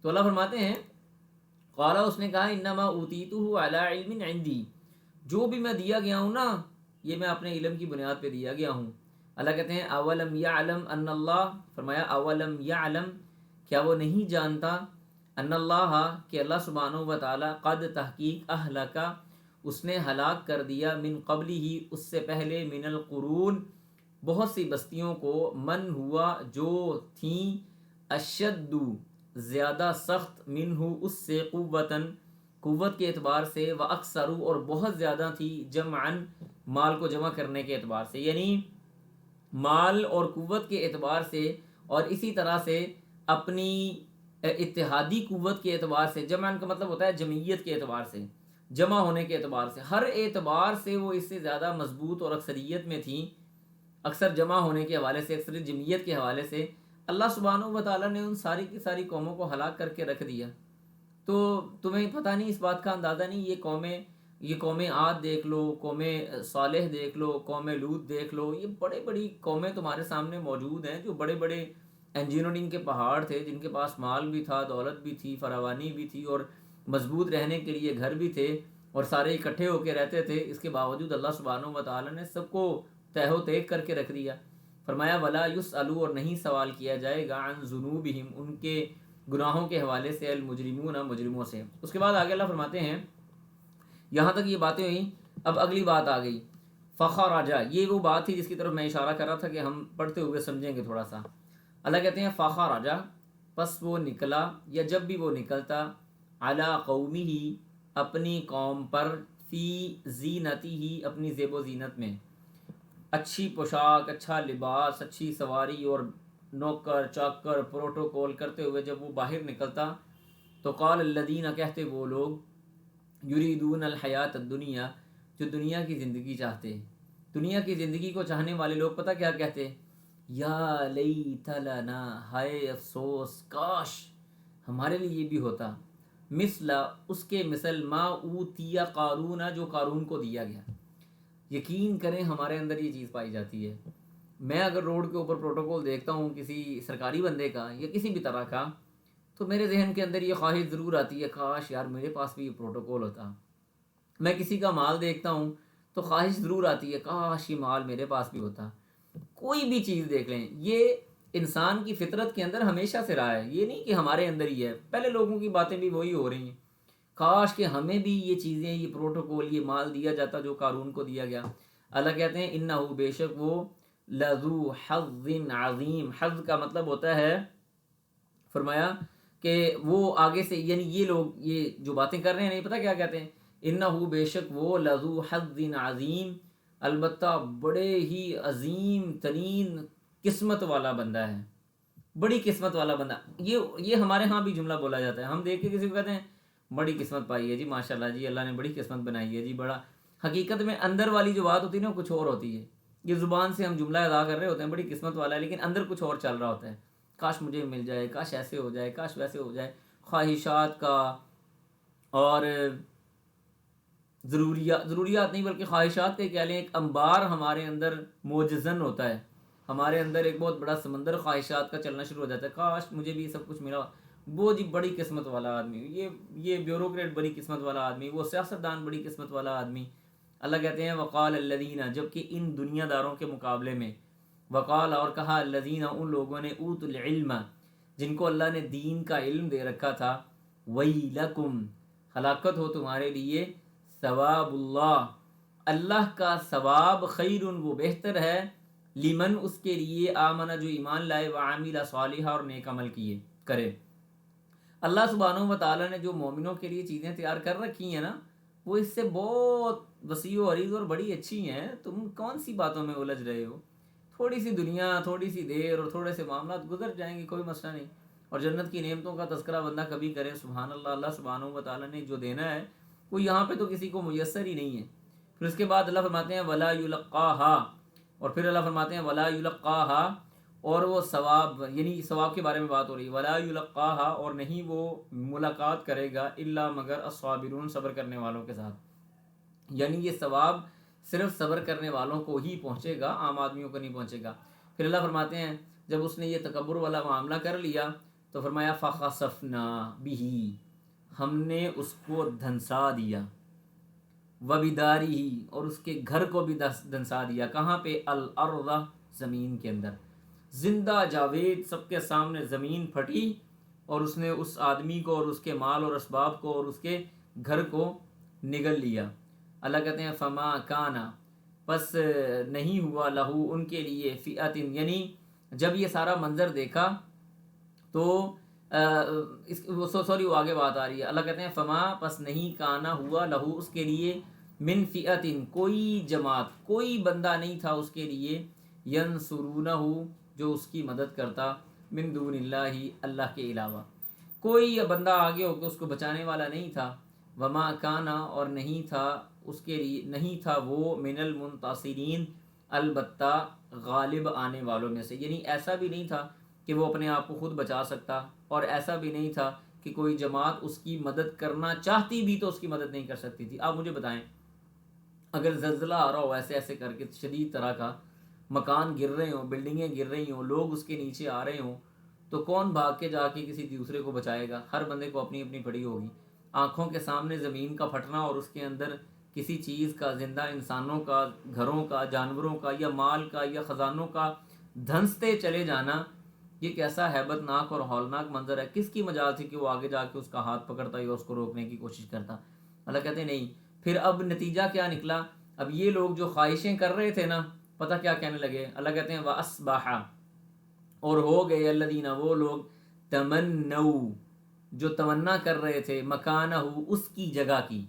تو اللہ فرماتے ہیں قال، اس نے کہا انما اوتیتہ علی علم عندی، جو بھی میں دیا گیا ہوں نا یہ میں اپنے علم کی بنیاد پہ دیا گیا ہوں. اللہ کہتے ہیں اولم یعلم ان اللہ، فرمایا اولم یعلم، کیا وہ نہیں جانتا، ان اللہ، کہ اللہ سبحانہ و تعالی، قد تحقیق اہلکا، اس نے ہلاک کر دیا، من قبلی ہی، اس سے پہلے، من القرون، بہت سی بستیوں کو، من ہوا جو تھیں، اشد زیادہ سخت، منہ اس سے، قوتاً قوت کے اعتبار سے، و اکثر اور بہت زیادہ تھی، جمعاً مال کو جمع کرنے کے اعتبار سے، یعنی مال اور قوت کے اعتبار سے، اور اسی طرح سے اپنی اتحادی قوت کے اعتبار سے، جمع کا مطلب ہوتا ہے جمعیت کے اعتبار سے، جمع ہونے کے اعتبار سے، ہر اعتبار سے وہ اس سے زیادہ مضبوط اور اکثریت میں تھیں، اکثر جمع ہونے کے حوالے سے، اکثر جمعیت کے حوالے سے. اللہ سبحانہ و تعالیٰ نے ان ساری کی ساری قوموں کو ہلاک کر کے رکھ دیا. تو تمہیں پتہ نہیں، اس بات کا اندازہ نہیں، یہ قوم عاد دیکھ لو، قوم صالح دیکھ لو، قوم لوط دیکھ لو، یہ بڑے بڑی قومیں تمہارے سامنے موجود ہیں جو بڑے بڑے انجینئرنگ کے پہاڑ تھے، جن کے پاس مال بھی تھا، دولت بھی تھی، فراوانی بھی تھی، اور مضبوط رہنے کے لیے گھر بھی تھے، اور سارے اکٹھے ہو کے رہتے تھے. اس کے باوجود اللہ سبحانہ و تعالیٰ نے سب کو تہ و تیگ کر کے رکھ دیا. فرمایا ولا یسألوا، اور نہیں سوال کیا جائے گا، عن ذنوبہم، ان کے گناہوں کے حوالے سے، المجرمون، مجرموں سے. اس کے بعد آگے اللہ فرماتے ہیں، یہاں تک یہ باتیں ہوئیں، اب اگلی بات آ گئی، فخرج، یہ وہ بات تھی جس کی طرف میں اشارہ کر رہا تھا کہ ہم پڑھتے ہوئے سمجھیں گے تھوڑا سا. اللہ کہتے ہیں فخرج، پس وہ نکلا، یا جب بھی وہ نکلتا، علی قومہ، اپنی قوم پر، فی زینتہ، اپنی زیب و زینت میں، اچھی پوشاک، اچھا لباس، اچھی سواری، اور نوکر چاکر پروٹوکول کرتے ہوئے جب وہ باہر نکلتا، تو قال الذین، کہتے وہ لوگ، یریدون الحیات الدنیا، جو دنیا کی زندگی چاہتے، دنیا کی زندگی کو چاہنے والے لوگ پتہ کیا کہتے؟ یا لیت لنا، ہائے افسوس، کاش ہمارے لیے یہ بھی ہوتا، مثل، اس کے مثل، ما اوتی قارون، جو قارون کو دیا گیا. یقین کریں ہمارے اندر یہ چیز پائی جاتی ہے. میں اگر روڈ کے اوپر پروٹوکول دیکھتا ہوں کسی سرکاری بندے کا یا کسی بھی طرح کا، تو میرے ذہن کے اندر یہ خواہش ضرور آتی ہے، کاش یار میرے پاس بھی یہ پروٹوکول ہوتا. میں کسی کا مال دیکھتا ہوں تو خواہش ضرور آتی ہے، کاش یہ مال میرے پاس بھی ہوتا. کوئی بھی چیز دیکھ لیں، یہ انسان کی فطرت کے اندر ہمیشہ سے رہا ہے، یہ نہیں کہ ہمارے اندر ہی ہے. پہلے لوگوں کی باتیں بھی وہی ہو رہی ہیں، کاش کہ ہمیں بھی یہ چیزیں، یہ پروٹوکول، یہ مال دیا جاتا جو قارون کو دیا گیا. اللہ کہتے ہیں انہ، بے شک وہ، لذو حظ عظیم، حظ کا مطلب ہوتا ہے، فرمایا کہ وہ آگے سے، یعنی یہ لوگ یہ جو باتیں کر رہے ہیں نہیں پتہ کیا کہتے ہیں، انہ، بے شک وہ، لذو حظ عظیم، البتہ بڑے ہی عظیم ترین قسمت والا بندہ ہے، بڑی قسمت والا بندہ. یہ ہمارے ہاں بھی جملہ بولا جاتا ہے، ہم دیکھ کے کسی کو کہتے ہیں بڑی قسمت پائی ہے جی، ماشاءاللہ جی، اللہ نے بڑی قسمت بنائی ہے جی، بڑا. حقیقت میں اندر والی جو بات ہوتی ہے نا کچھ اور ہوتی ہے. یہ زبان سے ہم جملہ ادا کر رہے ہوتے ہیں بڑی قسمت والا ہے، لیکن اندر کچھ اور چل رہا ہوتا ہے. کاش مجھے مل جائے، کاش ایسے ہو جائے، کاش ویسے ہو جائے، خواہشات کا اور ضروریات نہیں بلکہ خواہشات کا کہہ لیں ایک انبار ہمارے اندر موجزن ہوتا ہے، ہمارے اندر ایک بہت بڑا سمندر خواہشات کا چلنا شروع ہو جاتا ہے، کاش مجھے بھی یہ سب کچھ ملا، وہ جی بڑی قسمت والا آدمی، یہ بیوروکریٹ بڑی قسمت والا آدمی، وہ سیاستدان بڑی قسمت والا آدمی۔ اللہ کہتے ہیں وقال الذین، جبکہ ان دنیا داروں کے مقابلے میں وقال اور کہا الذین، ان لوگوں نے اوت العلم، جن کو اللہ نے دین کا علم دے رکھا تھا، ویلکم، ہلاکت ہو تمہارے لیے، ثواب اللہ، اللہ کا ثواب، خیر، وہ بہتر ہے، لمن، اس کے لیے، آمنہ، جو ایمان لائے، وعامل صالحہ، اور نیک عمل کیے کرے۔ اللہ سبحانہ و تعالیٰ نے جو مومنوں کے لیے چیزیں تیار کر رکھی ہیں نا، وہ اس سے بہت وسیع و عریض اور بڑی اچھی ہیں، تم کون سی باتوں میں الجھ رہے ہو؟ تھوڑی سی دنیا، تھوڑی سی دیر اور تھوڑے سے معاملات گزر جائیں گے، کوئی مسئلہ نہیں۔ اور جنت کی نعمتوں کا تذکرہ بندہ کبھی کرے، سبحان اللہ، اللہ سبحانہ و تعالیٰ نے جو دینا ہے وہ یہاں پہ تو کسی کو میسر ہی نہیں ہے۔ پھر اس کے بعد اللہ فرماتے ہیں ولا یلقاہا، اور پھر اللہ فرماتے ہیں ولا یلقاہا، اور وہ ثواب، یعنی ثواب کے بارے میں بات ہو رہی ہے، ولا یلقاہا، اور نہیں وہ ملاقات کرے گا، الا مگر الصابرون، صبر کرنے والوں کے ساتھ، یعنی یہ ثواب صرف صبر کرنے والوں کو ہی پہنچے گا، عام آدمیوں کو نہیں پہنچے گا۔ پھر اللہ فرماتے ہیں جب اس نے یہ تکبر والا معاملہ کر لیا تو فرمایا فخسفنا بہ، ہم نے اس کو دھنسا دیا، وبدارہ، اور اس کے گھر کو بھی دھنسا دیا، کہاں پہ؟ الارض، زمین کے اندر، زندہ جاوید سب کے سامنے زمین پھٹی اور اس نے اس آدمی کو اور اس کے مال اور اسباب کو اور اس کے گھر کو نگل لیا۔ اللہ کہتے ہیں فما کانا، پس نہیں ہوا، لہو، ان کے لیے، فئتن، یعنی جب یہ سارا منظر دیکھا تو سوری وہ آگے بات آ رہی ہے، اللہ کہتے ہیں فما، پس نہیں، کانا، ہوا، لہو، اس کے لیے، من فئتن، کوئی جماعت، کوئی بندہ نہیں تھا اس کے لیے، ینصرونہ، جو اس کی مدد کرتا، من دون اللہ، اللہ کے علاوہ کوئی بندہ آگے ہو کے اس کو بچانے والا نہیں تھا، وما کانا، اور نہیں تھا اس کے لیے، نہیں تھا وہ، من المنتصرین، البتہ غالب آنے والوں میں سے، یعنی ایسا بھی نہیں تھا کہ وہ اپنے آپ کو خود بچا سکتا، اور ایسا بھی نہیں تھا کہ کوئی جماعت اس کی مدد کرنا چاہتی بھی تو اس کی مدد نہیں کر سکتی تھی۔ آپ مجھے بتائیں اگر زلزلہ آ رہا ہو ایسے ایسے کر کے شدید طرح کا، مکان گر رہے ہوں، بلڈنگیں گر رہی ہوں، لوگ اس کے نیچے آ رہے ہوں، تو کون بھاگ کے جا کے کسی دوسرے کو بچائے گا؟ ہر بندے کو اپنی اپنی پڑی ہوگی۔ آنکھوں کے سامنے زمین کا پھٹنا اور اس کے اندر کسی چیز کا، زندہ انسانوں کا، گھروں کا، جانوروں کا، یا مال کا، یا خزانوں کا دھنستے چلے جانا، یہ کیسا ہیبت ناک اور ہولناک منظر ہے۔ کس کی مجال تھی کہ وہ آگے جا کے اس کا ہاتھ پکڑتا یا اس کو روکنے کی کوشش کرتا؟ اللہ کہتے ہیں نہیں۔ پھر اب نتیجہ کیا نکلا؟ اب یہ لوگ جو خواہشیں کر رہے تھے نا، پتہ کیا کہنے لگے؟ اللہ کہتے ہیں وَأَصْبَحَ، اور ہو گئے، الذین، وہ لوگ، تمنوا، جو تمنا کر رہے تھے، مکانہ، اس کی جگہ کی،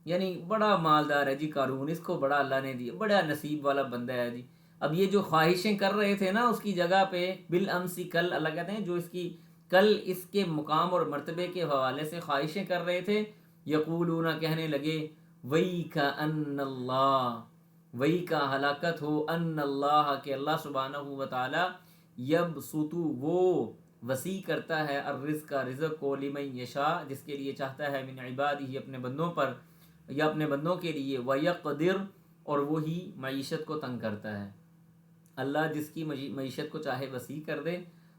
یعنی بڑا مالدار ہے جی قارون، اس کو بڑا اللہ نے دیا، بڑا نصیب والا بندہ ہے جی۔ اب یہ جو خواہشیں کر رہے تھے نا اس کی جگہ پہ، بالامس، کل، اللہ کہتے ہیں جو اس کی کل اس کے مقام اور مرتبے کے حوالے سے خواہشیں کر رہے تھے، یقولون، کہنے لگے، وَيْكَأَنَّ اللَّهَ، وہی کا ہلاکت ہو، ان اللہ، کہ اللہ سبحانہ و تعالی، یبسط، وہ وسیع کرتا ہے، الرزق، رزق کو، لمن یشاء، جس کے لیے چاہتا ہے، من عبادہ، اپنے بندوں پر یا اپنے بندوں کے لیے، ویقدر، اور وہی معیشت کو تنگ کرتا ہے۔ اللہ جس کی معیشت کو چاہے وسیع کر دے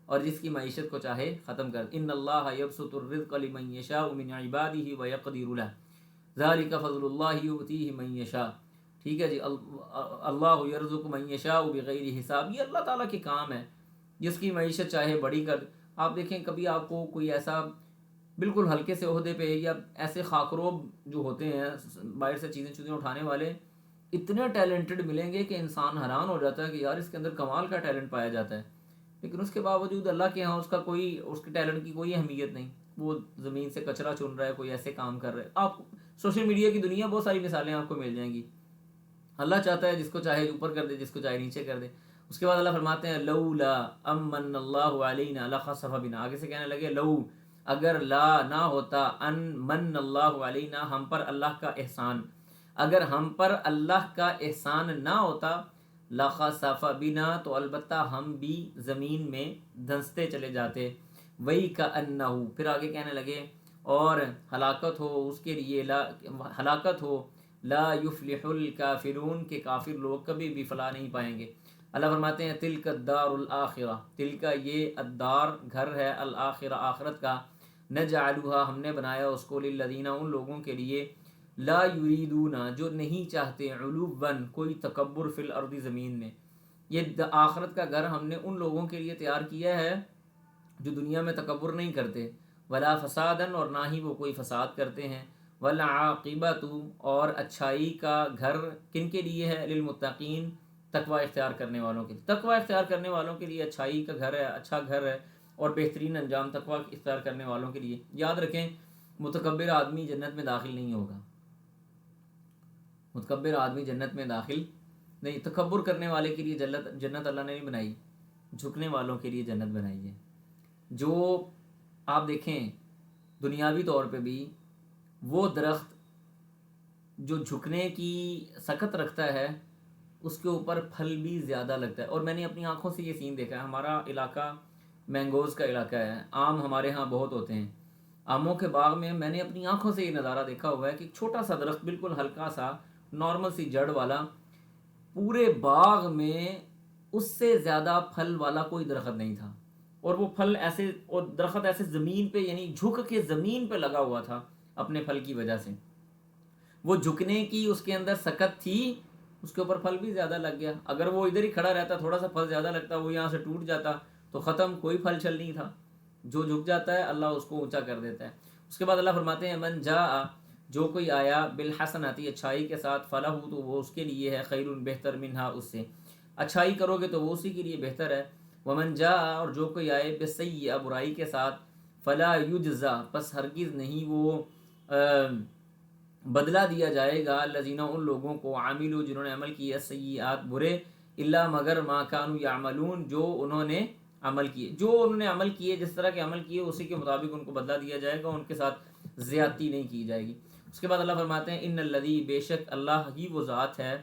اور جس کی معیشت کو چاہے ختم کر دے۔ ان اللہ یبسط الرزق لمن یشاء من عبادہ ویقدر له، ذلک فضل اللہ یؤتیہ من یشاء۔ ٹھیک ہے جی، اللہ یرزق من یشاء بغیر حساب، یہ اللہ تعالیٰ کے کام ہے، جس کی معیشت چاہے بڑی کر۔ آپ دیکھیں کبھی آپ کو کوئی ایسا بالکل ہلکے سے عہدے پہ یا ایسے خاکروب جو ہوتے ہیں باہر سے چیزیں اٹھانے والے، اتنے ٹیلنٹڈ ملیں گے کہ انسان حیران ہو جاتا ہے کہ یار اس کے اندر کمال کا ٹیلنٹ پایا جاتا ہے، لیکن اس کے باوجود اللہ کے ہاں اس کا کوئی، اس کے ٹیلنٹ کی کوئی اہمیت نہیں، وہ زمین سے کچرا چن رہا ہے، کوئی ایسے کام کر رہا ہے۔ آپ سوشل میڈیا کی دنیا بہت ساری مثالیں آپ کو مل جائیں گی۔ اللہ چاہتا ہے جس کو چاہے اوپر کر دے، جس کو چاہے نیچے کر دے۔ اس کے بعد اللہ فرماتے ہیں لولا امن اللہ علینا لخسف بنا، آگے سے کہنے لگے لو، اگر لا نہ ہوتا، ان من اللہ علینا، ہم پر اللہ کا احسان، اگر ہم پر اللہ کا احسان نہ ہوتا، لخسف بنا، تو البتہ ہم بھی زمین میں دھنستے چلے جاتے، وہی کأنہ، پھر آگے کہنے لگے اور ہلاکت ہو اس کے لیے، ہلاکت ہو لا یفلح الکافرون، کے کافر لوگ کبھی بھی فلاح نہیں پائیں گے۔ اللہ فرماتے ہیں تلک الدار الاخرہ، تلک یہ الدار گھر ہے، الاخرہ آخرت کا، نجعلها ہم نے بنایا اس کو، للذین ان لوگوں کے لیے، لا یریدون جو نہیں چاہتے، علوا کوئی تکبر، فی الارض زمین میں، یہ آخرت کا گھر ہم نے ان لوگوں کے لیے تیار کیا ہے جو دنیا میں تکبر نہیں کرتے، ولا فسادا اور نہ ہی وہ کوئی فساد کرتے ہیں، والعاقبۃ اور اچھائی کا گھر کن کے لیے ہے، للمتقین تقوی اختیار کرنے والوں کے لیے، تقوی اختیار کرنے والوں کے لیے اچھائی کا گھر ہے، اچھا گھر ہے اور بہترین انجام تقوی اختیار کرنے والوں کے لیے۔ یاد رکھیں متکبر آدمی جنت میں داخل نہیں ہوگا، متکبر آدمی جنت میں داخل نہیں، تکبر کرنے والے کے لیے جنت اللہ نے نہیں بنائی، جھکنے والوں کے لیے جنت بنائی ہے۔ جو آپ دیکھیں دنیاوی طور پہ بھی وہ درخت جو جھکنے کی سکت رکھتا ہے اس کے اوپر پھل بھی زیادہ لگتا ہے، اور میں نے اپنی آنکھوں سے یہ سین دیکھا ہے۔ ہمارا علاقہ مینگوز کا علاقہ ہے، آم ہمارے ہاں بہت ہوتے ہیں، آموں کے باغ میں میں نے اپنی آنکھوں سے یہ نظارہ دیکھا ہوا ہے کہ چھوٹا سا درخت بالکل ہلکا سا نارمل سی جڑ والا، پورے باغ میں اس سے زیادہ پھل والا کوئی درخت نہیں تھا، اور وہ پھل ایسے، اور درخت ایسے زمین پہ یعنی جھک کے زمین پہ لگا ہوا تھا اپنے پھل کی وجہ سے، وہ جھکنے کی اس کے اندر سکت تھی، اس کے اوپر پھل بھی زیادہ لگ گیا۔ اگر وہ ادھر ہی کھڑا رہتا تھوڑا سا پھل زیادہ لگتا، وہ یہاں سے ٹوٹ جاتا تو ختم، کوئی پھل چھل نہیں تھا۔ جو جھک جاتا ہے اللہ اس کو اونچا کر دیتا ہے۔ اس کے بعد اللہ فرماتے ہیں من جاء جو کوئی آیا بالحسناتی اچھائی کے ساتھ، فلہ تو وہ اس کے لیے ہے، خیر بہتر منہا اس سے، اچھائی کرو گے تو وہ اسی کے لیے بہتر ہے، ومن جاء اور جو کوئی آئے بالسیئہ برائی کے ساتھ، فلا یجزا پس ہرگز نہیں وہ بدلہ دیا جائے گا، الذین ان لوگوں کو، عاملوا جنہوں نے عمل کیے، السیئات برے، الا مگر ما کانوا یعملون جو انہوں نے عمل کیے، جو انہوں نے عمل کیے، جس طرح کے عمل کیے اسی کے مطابق ان کو بدلہ دیا جائے گا، ان کے ساتھ زیادتی نہیں کی جائے گی۔ اس کے بعد اللہ فرماتے ہیں ان الذی بے شک اللہ ہی وہ ذات ہے،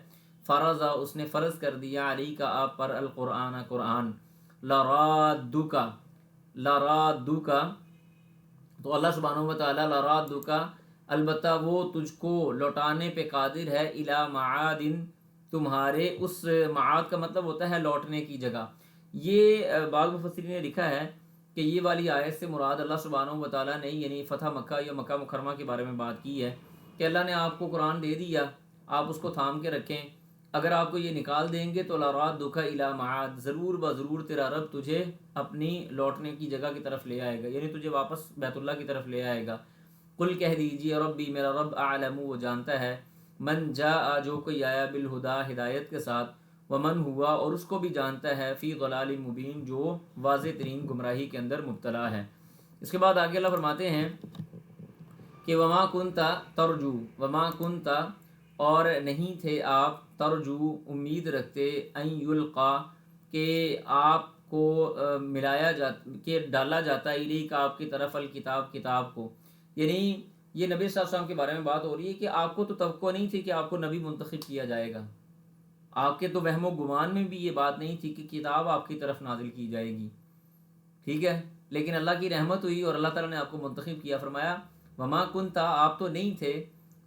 فرض اس نے فرض کر دیا، علیک آپ پر، القرآن قرآن، لرادک لرادک تو اللہ سبحانہ و تعالیٰ لرادک البتہ وہ تجھ کو لوٹانے پہ قادر ہے، الی معاد تمہارے اس معاد کا مطلب ہوتا ہے لوٹنے کی جگہ۔ یہ بعض مفسرین نے لکھا ہے کہ یہ والی آیت سے مراد اللہ سبحانہ و تعالیٰ نے یعنی فتح مکہ یا مکہ مکرمہ کے بارے میں بات کی ہے کہ اللہ نے آپ کو قرآن دے دیا، آپ اس کو تھام کے رکھیں، اگر آپ کو یہ نکال دیں گے تو لرادک الی معاد ضرور بضرور تیرا رب تجھے اپنی لوٹنے کی جگہ کی طرف لے آئے گا، یعنی تجھے واپس بیت اللہ کی طرف لے آئے گا۔ قل کہہ دیجیے ربی میرا رب اعلم وہ جانتا ہے، من جاء جو کوئی آیا بالہدا ہدایت کے ساتھ، ومن ہوا اور اس کو بھی جانتا ہے، فی ضلال مبین جو واضح ترین گمراہی کے اندر مبتلا ہے۔ اس کے بعد آگے اللہ فرماتے ہیں کہ وما کنتا ترجو، وما کنتا اور نہیں تھے آپ، ترجو امید رکھتے، ان یلقا کہ آپ کو ملایا جاتا، کہ ڈالا جاتا، الیک آپ کی طرف، الکتاب کتاب کو، یعنی یہ نبی صلی اللہ علیہ وسلم کے بارے میں بات ہو رہی ہے کہ آپ کو تو توقع نہیں تھی کہ آپ کو نبی منتخب کیا جائے گا، آپ کے تو وہم و گمان میں بھی یہ بات نہیں تھی کہ کتاب آپ کی طرف نازل کی جائے گی، ٹھیک ہے، لیکن اللہ کی رحمت ہوئی اور اللہ تعالیٰ نے آپ کو منتخب کیا۔ فرمایا وما کنتا آپ تو نہیں تھے،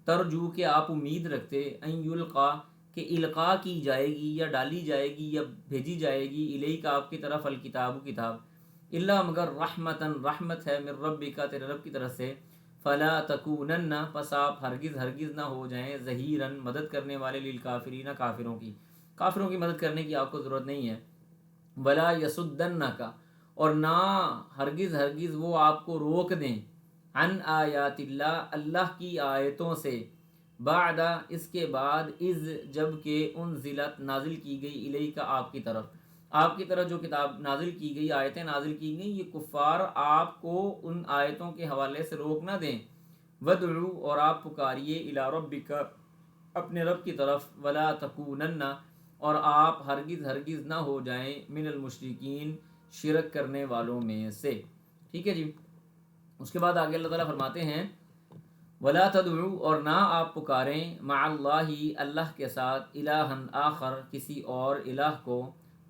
ترجو کہ آپ امید رکھتے، ان یلقا کہ القاء کی جائے گی یا ڈالی جائے گی یا بھیجی جائے گی، الیک آپ کی طرف، الکتاب کتاب، الا مگر رحمتاً رحمت ہے، من ربک تیرے رب کی طرف سے، فلا تکونن پس آپ ہرگز ہرگز نہ ہو جائیں، ظہیراً مدد کرنے والے، للکافرین کافروں کی مدد کرنے کی آپ کو ضرورت نہیں ہے، ولا یصدنک اور نہ ہرگز ہرگز وہ آپ کو روک دیں، عن آیات اللہ اللہ کی آیتوں سے، بعد اس کے بعد، اذ جب کہ انزلت نازل کی گئی، الیک آپ کی طرف جو کتاب نازل کی گئی، آیتیں نازل کی گئی، یہ کفار آپ کو ان آیتوں کے حوالے سے روک نہ دیں، ودعو اور آپ پکاریے، الی ربک اپنے رب کی طرف، ولا تکونن اور آپ ہرگز ہرگز نہ ہو جائیں، من المشرکین شرک کرنے والوں میں سے، ٹھیک ہے جی۔ اس کے بعد آگے اللہ تعالیٰ فرماتے ہیں ولا تدعو اور نہ آپ پکاریں مع اللہ اللہ کے ساتھ الہًا آخر کسی اور الہ کو،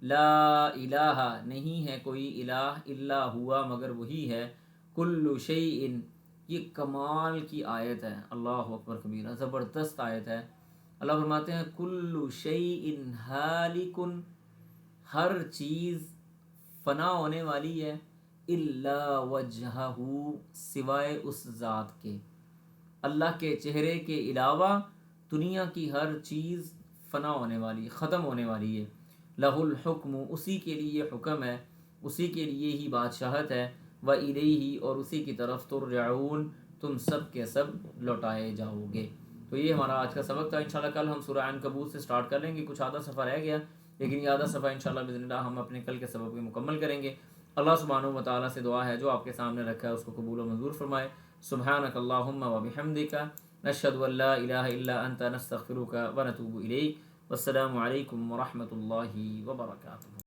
لا الہ نہیں ہے کوئی الہ الا ہوا مگر وہی ہے، کل شیء یہ کمال کی آیت ہے، اللہ اکبر کبیرہ، زبردست آیت ہے۔ اللہ فرماتے ہیں کل شیء ہالک، ہر چیز فنا ہونے والی ہے، الا وجہہ سوائے اس ذات کے، اللہ کے چہرے کے علاوہ دنیا کی ہر چیز فنا ہونے والی، ختم ہونے والی ہے۔ لہ الحکم اسی کے لیے حکم ہے، اسی کے لیے ہی بادشاہت ہے، وإلیہ اور اسی کی طرف ترجعون تم سب کے سب لوٹائے جاؤ گے۔ تو یہ ہمارا آج کا سبق تھا۔ انشاءاللہ کل ہم سورہ عنکبوت سے سٹارٹ کر لیں گے، کچھ آدھا صفحہ رہ گیا لیکن یہ آدھا صفحہ انشاءاللہ باذن اللہ ہم اپنے کل کے سبق میں مکمل کریں گے۔ اللہ سبحانہ و تعالیٰ سے دعا ہے جو آپ کے سامنے رکھا ہے اس کو قبول و منظور فرمائے۔ سبحانک اللہم و بحمدک نشہد ان لا الہ الا انت نستغفرک و نتوب الیک۔ والسلام علیکم ورحمۃ اللہ وبرکاتہ۔